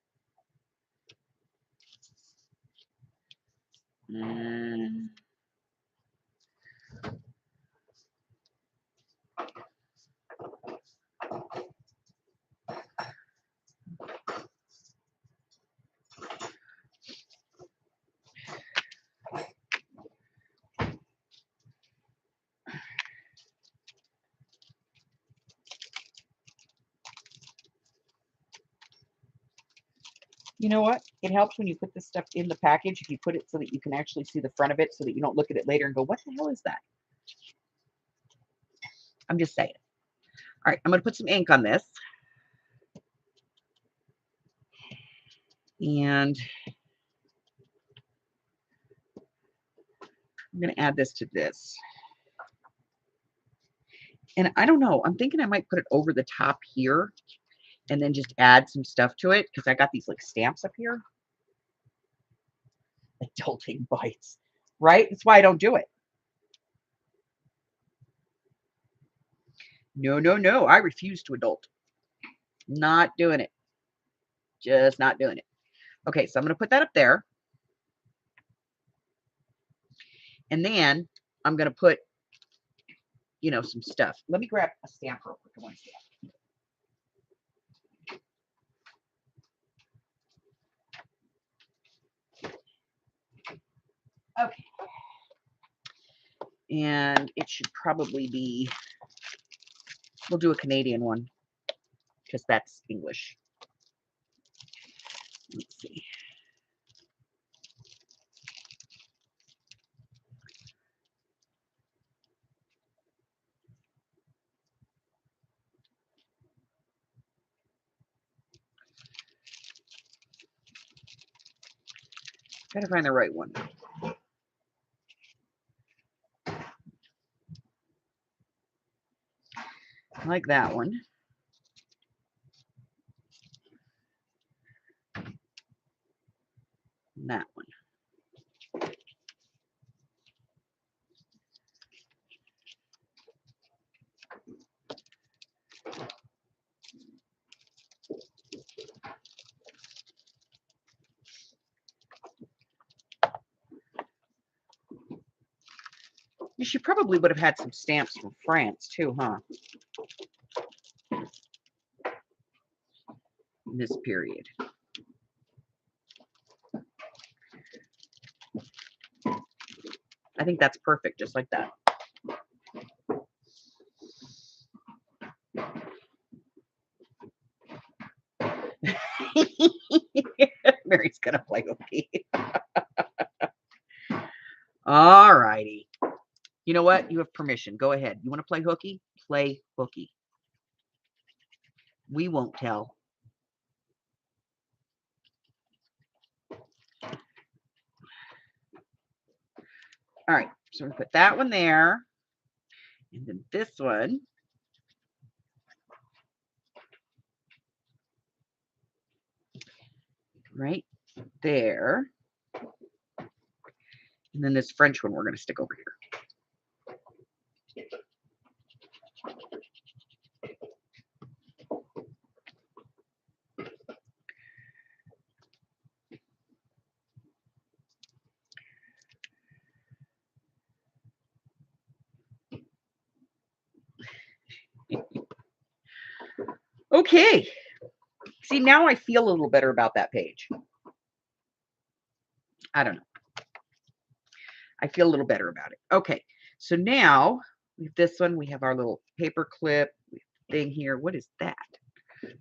You know what? It helps when you put this stuff in the package if you put it so that you can actually see the front of it so that you don't look at it later and go, what the hell is that? I'm just saying. All right, I'm going to put some ink on this. And I'm going to add this to this. And I don't know. I'm thinking I might put it over the top here and then just add some stuff to it because I got these like stamps up here. Adulting bites, right? That's why I don't do it. No, no, no. I refuse to adult. Not doing it. Just not doing it. Okay, so I'm going to put that up there. And then I'm going to put, you know, some stuff. Let me grab a stamp real quick. I want to stamp. Okay. And it should probably be, we'll do a Canadian one because that's English. Let's see. Gotta find the right one. I like that one. And that one. She probably would have had some stamps from France too, huh? In this period. I think that's perfect, just like that. Mary's gonna play hooky. All righty. You know what? You have permission. Go ahead. You want to play hooky? Play hooky. We won't tell. All right. So we're going to put that one there. And then this one. Right there. And then this French one we're going to stick over here. Okay. See, now I feel a little better about that page. I don't know. I feel a little better about it. Okay. So now with this one, we have our little paper clip thing here. What is that?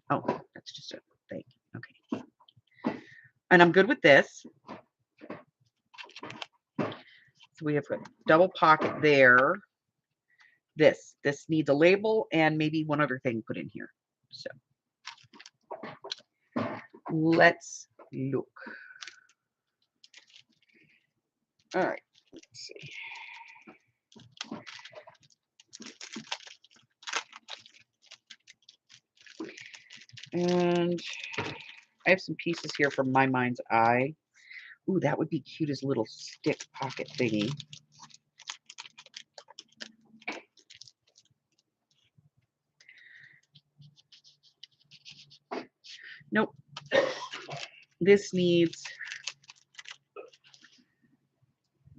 Oh, that's just a thing. Okay. And I'm good with this. So we have a double pocket there. This needs a label and maybe one other thing put in here. So let's look. All right, let's see. And I have some pieces here from My Mind's Eye. Ooh, that would be cute as a little stick pocket thingy. Nope. This needs,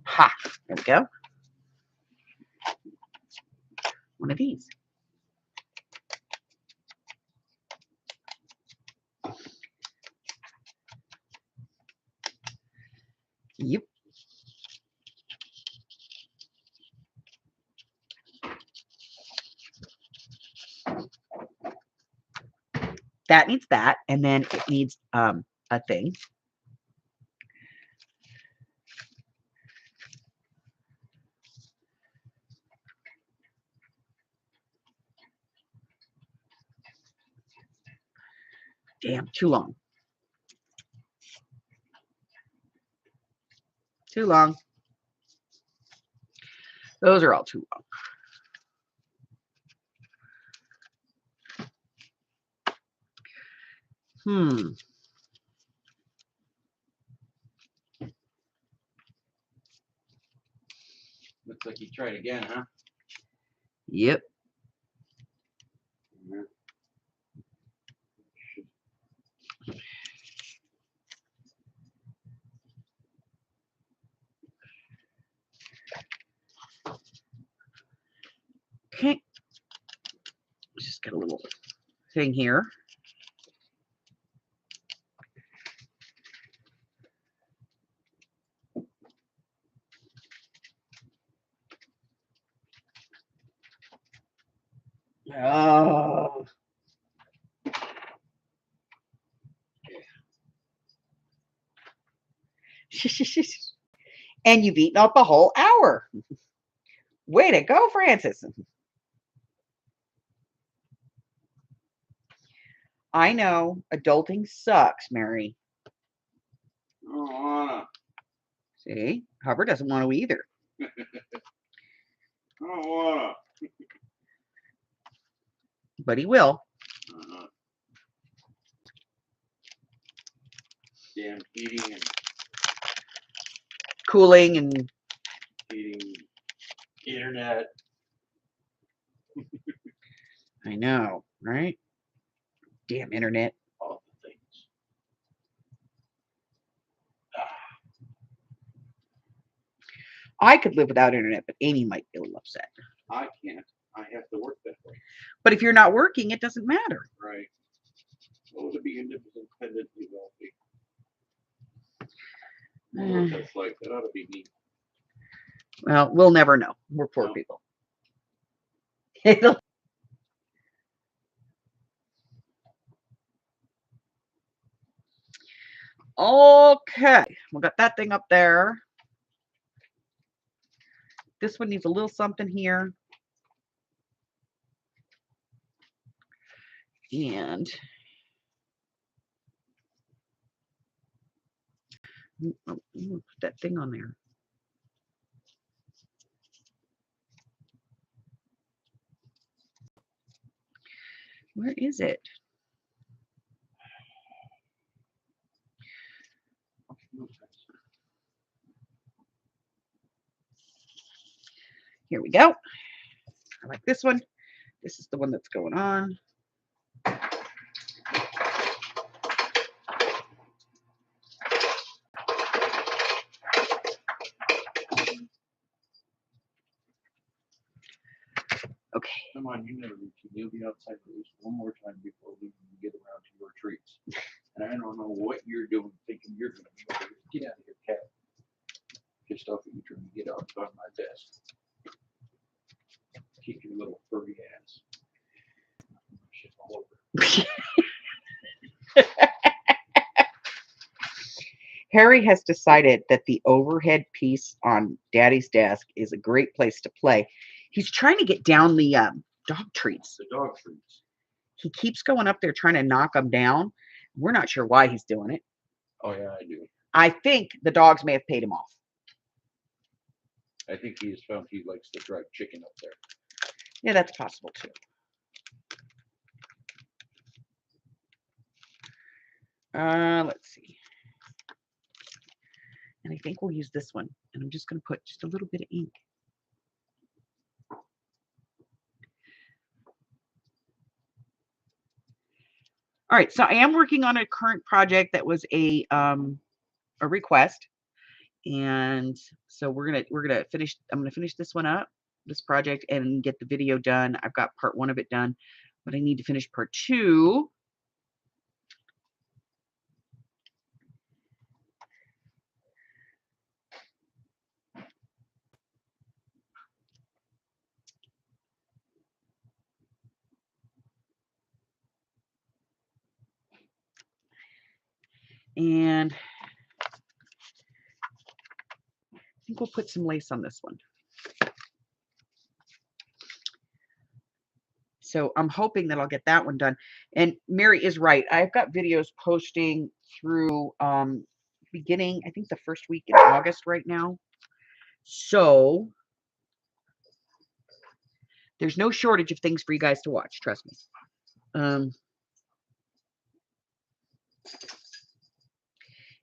ha, there we go. One of these. Yep. That needs that, and then it needs a thing. Damn, too long. Too long. Those are all too long. Looks like you tried again, huh? Yep. Yeah. Okay. Just got a little thing here. Oh. And you've eaten up a whole hour. Way to go, Francis. I know adulting sucks, Mary. I don't wanna. See, Hubbard doesn't want to either. I don't wanna. But he will. Damn heating and Cooling and heating internet. I know, right? Damn internet. All the things. I could live without internet, but Amy might be a little upset. I can't. I have to work that way. But if you're not working, it doesn't matter. Right. Well, to be independently wealthy. I don't know what that's like. That ought to be neat. Well, we'll never know. We're poor No. people. It'll- Okay, we got that thing up there. This one needs a little something here. And put that thing on there. Where is it? Here we go. I like this one. This is the one that's going on. Okay. Come on, you never reach. You'll be outside at least one more time before we can get around to your treats. And I don't know what you're doing, thinking you're going to be able to get out of here, cat. Just off of you trying to get out on my desk. Keep your little furry ass. Shit all over. Harry has decided that the overhead piece on Daddy's desk is a great place to play. He's trying to get down the dog treats. The dog treats. He keeps going up there trying to knock them down. We're not sure why he's doing it. Oh, yeah, I do. I think the dogs may have paid him off. I think he has found he likes the dried chicken up there. Yeah, that's possible too. Let's see. And I think we'll use this one. And I'm just going to put just a little bit of ink. All right, so I am working on a current project that was a request, and so we're gonna finish. I'm gonna finish this one up, this project, and get the video done. I've got part 1 of it done, but I need to finish part 2. And I think we'll put some lace on this one. So I'm hoping that I'll get that one done. And Mary is right. I've got videos posting through beginning, I think the first week in August right now. So there's no shortage of things for you guys to watch, trust me.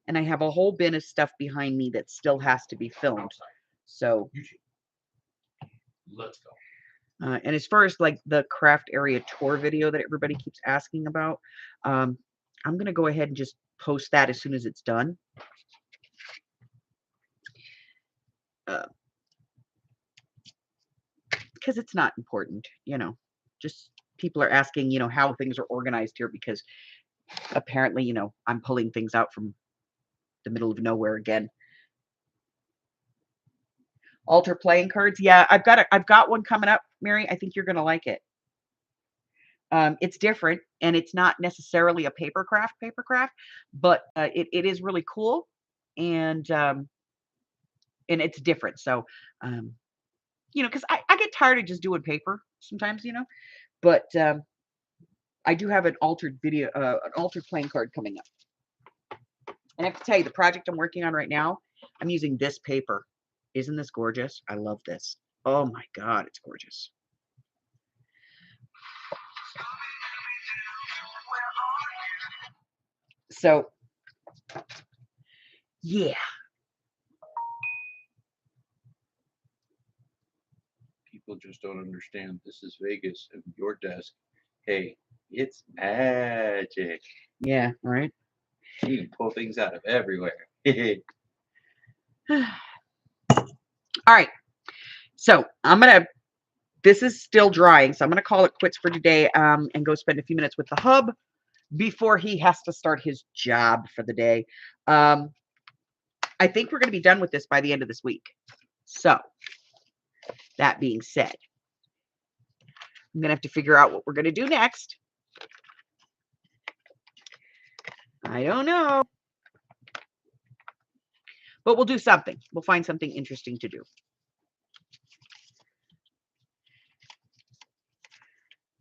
And I have a whole bin of stuff behind me that still has to be filmed. So Let's go. and as far as like the craft area tour video that everybody keeps asking about, I'm going to go ahead and just post that as soon as it's done. Because it's not important, you know, just people are asking, you know, how things are organized here because apparently, you know, I'm pulling things out from the middle of nowhere again. Altar playing cards. Yeah, I've got one coming up, Mary. I think you're going to like it. It's different and it's not necessarily a paper craft, but it is really cool and it's different. So, you know, because I get tired of just doing paper sometimes, you know, but I do have an altered video, an altered playing card coming up. And I have to tell you, the project I'm working on right now, I'm using this paper. Isn't this gorgeous? I love this. Oh my God, it's gorgeous. So, yeah. People just don't understand. This is Vegas and your desk. Hey, it's magic. Yeah, right. You can pull things out of everywhere. All right. So this is still drying. So I'm going to call it quits for today and go spend a few minutes with the hub before he has to start his job for the day. I think we're going to be done with this by the end of this week. So that being said, I'm going to have to figure out what we're going to do next. I don't know. But we'll do something. We'll find something interesting to do.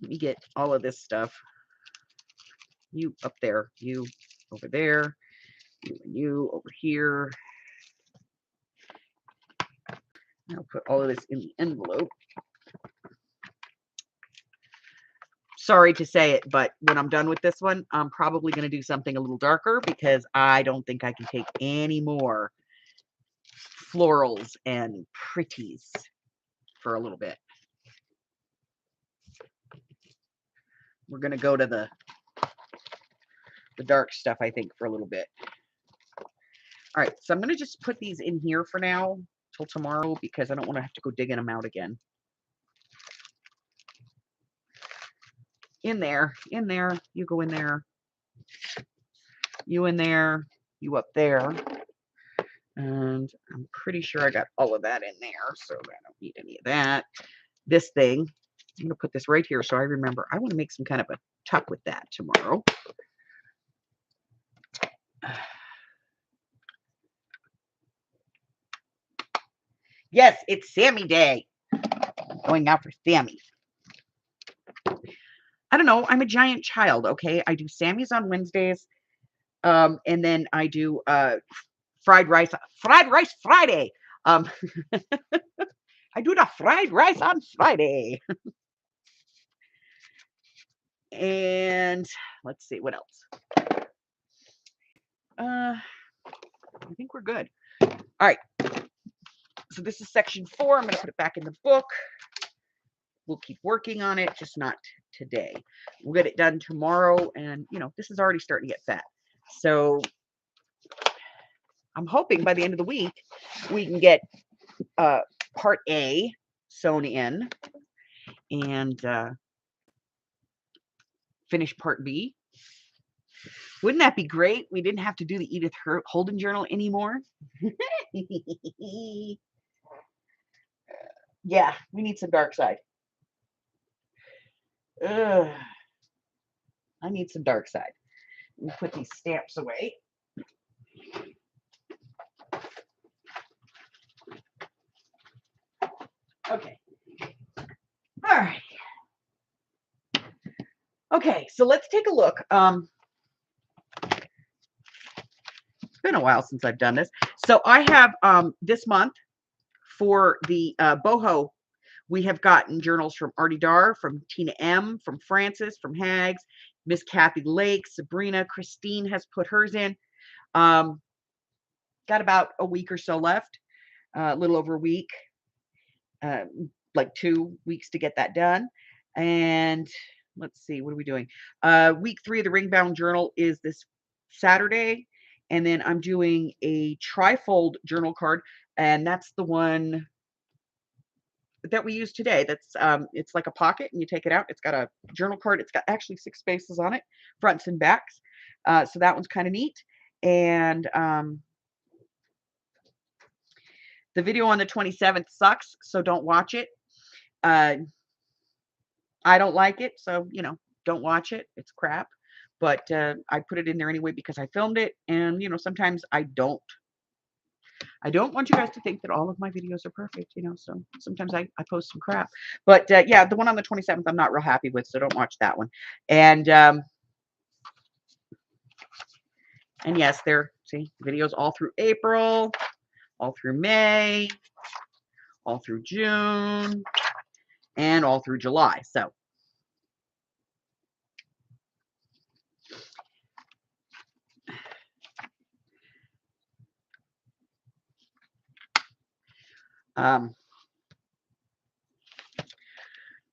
Let me get all of this stuff. You up there, you over there, you and you over here. I'll put all of this in the envelope. Sorry to say it, but when I'm done with this one, I'm probably going to do something a little darker because I don't think I can take any more florals and pretties for a little bit. We're going to go to the dark stuff, I think, for a little bit. All right, so I'm going to just put these in here for now till tomorrow because I don't want to have to go digging them out again. In there, you go in there, you in there, you up there. And I'm pretty sure I got all of that in there, so I don't need any of that. This thing, I'm going to put this right here so I remember. I want to make some kind of a tuck with that tomorrow. Yes, it's Sammy Day. I'm going out for Sammy. I don't know. I'm a giant child, okay? I do Sammy's on Wednesdays, and then I do fried rice Friday. I do the fried rice on Friday. And let's see what else. I think we're good. All right. So this is section 4. I'm going to put it back in the book. We'll keep working on it, just not today. We'll get it done tomorrow. And, you know, this is already starting to get fat. So I'm hoping by the end of the week, we can get part A sewn in and finish part B. Wouldn't that be great? We didn't have to do the Edith Holden journal anymore. Yeah, we need some dark side. Ugh. I need some dark side. Let me put these stamps away. Okay. All right. Okay, so let's take a look. It's been a while since I've done this. So I have this month for the boho, we have gotten journals from Artie Dar, from Tina M, from Francis, from Hags, Miss Kathy Lake, Sabrina, Christine has put hers in. Got about a week or so left, a little over a week, like 2 weeks to get that done. And let's see, what are we doing? Week 3 of the Ringbound Journal is this Saturday. And then I'm doing a trifold journal card, and that's the one that we use today. That's it's like a pocket and you take it out. It's got a journal card. It's got actually 6 spaces on it, fronts and backs. So that one's kind of neat. And the video on the 27th sucks, so don't watch it. I don't like it, so, you know, don't watch it. It's crap. But I put it in there anyway because I filmed it. And, you know, sometimes I don't want you guys to think that all of my videos are perfect, you know, so sometimes I post some crap. But yeah, the one on the 27th, I'm not real happy with, so don't watch that one. And yes, see, videos all through April, all through May, all through June, and all through July. So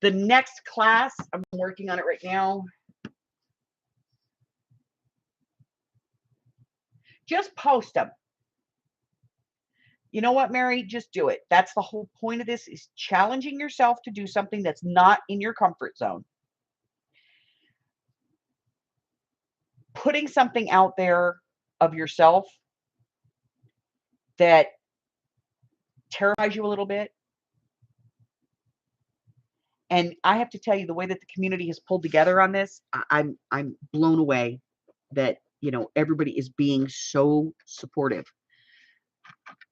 the next class, I'm working on it right now. Just post them. You know what, Mary? Just do it. That's the whole point of this, is challenging yourself to do something that's not in your comfort zone. Putting something out there of yourself that terrifies you a little bit. And I have to tell you, the way that the community has pulled together on this, I'm blown away that, everybody is being so supportive.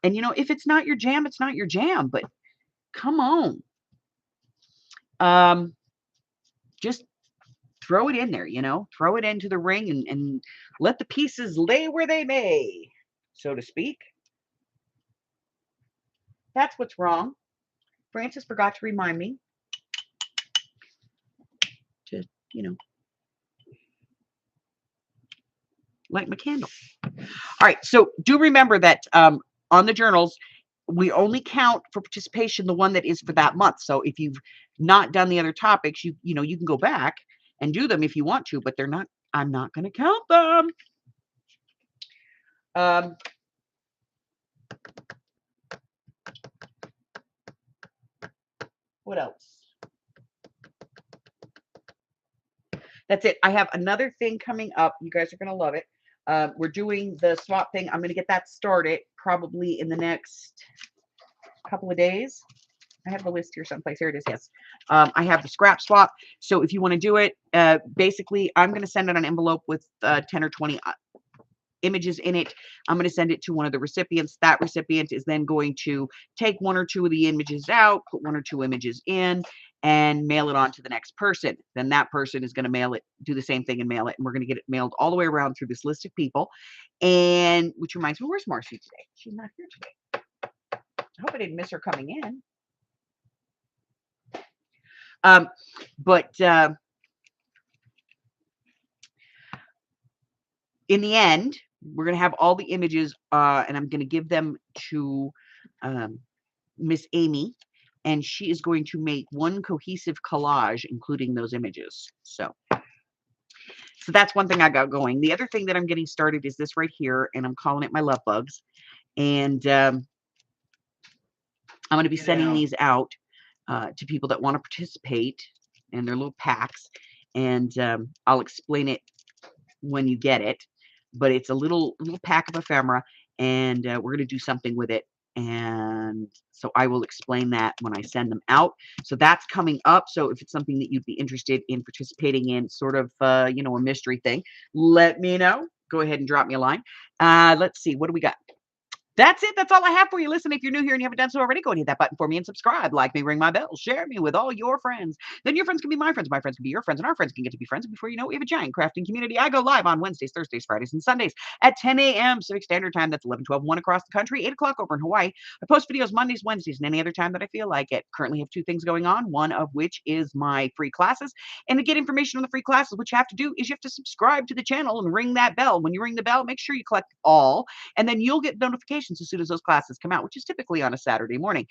And, if it's not your jam, it's not your jam, but come on. Just throw it in there, throw it into the ring and let the pieces lay where they may, so to speak. That's what's wrong. Francis forgot to remind me to, light my candle. All right. So do remember that on the journals, we only count for participation the one that is for that month. So if you've not done the other topics, you can go back and do them if you want to, but I'm not going to count them. What else? That's it. I have another thing coming up. You guys are going to love it. We're doing the swap thing. I'm going to get that started probably in the next couple of days. I have the list here someplace. Here it is. Yes. I have the scrap swap. So if you want to do it, basically, I'm going to send out an envelope with 10 or 20 images in it. I'm going to send it to one of the recipients. That recipient is then going to take one or two of the images out, put one or two images in, and mail it on to the next person. Then that person is going to mail it, do the same thing and mail it. And we're going to get it mailed all the way around through this list of people. And which reminds me, where's Marcy today? She's not here today. I hope I didn't miss her coming in. In the end, we're going to have all the images, and I'm going to give them to Miss Amy, and she is going to make one cohesive collage, including those images. So that's one thing I got going. The other thing that I'm getting started is this right here, and I'm calling it my love bugs. And I'm going to be sending these out to people that want to participate in their little packs, and I'll explain it when you get it. But it's a little pack of ephemera, and we're going to do something with it. And so I will explain that when I send them out. So that's coming up. So if it's something that you'd be interested in participating in, sort of, a mystery thing, let me know. Go ahead and drop me a line. Let's see. What do we got? That's it. That's all I have for you. Listen, if you're new here and you haven't done so already, go and hit that button for me and subscribe. Like me, ring my bell, share me with all your friends. Then your friends can be my friends can be your friends, and our friends can get to be friends. And before you know it, we have a giant crafting community. I go live on Wednesdays, Thursdays, Fridays, and Sundays at 10 a.m. Pacific Standard Time. That's 11, 12, 1 across the country, 8 o'clock over in Hawaii. I post videos Mondays, Wednesdays, and any other time that I feel like it. Currently have 2 things going on, one of which is my free classes. And to get information on the free classes, what you have to do is you have to subscribe to the channel and ring that bell. When you ring the bell, make sure you click all, and then you'll get notifications as soon as those classes come out, which is typically on a Saturday morning.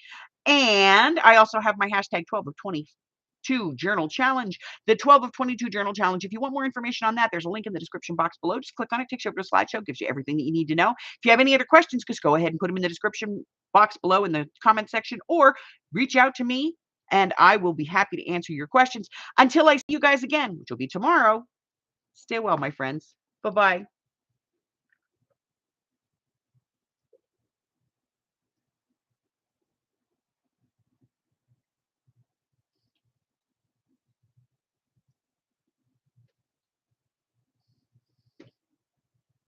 And I also have my hashtag 12 of 22 journal challenge, the 12 of 22 journal challenge. If you want more information on that, there's a link in the description box below. Just click on it, takes you over to a slideshow, gives you everything that you need to know. If you have any other questions, just go ahead and put them in the description box below in the comment section, or reach out to me and I will be happy to answer your questions. Until I see you guys again, which will be tomorrow, stay well, my friends. Bye-bye.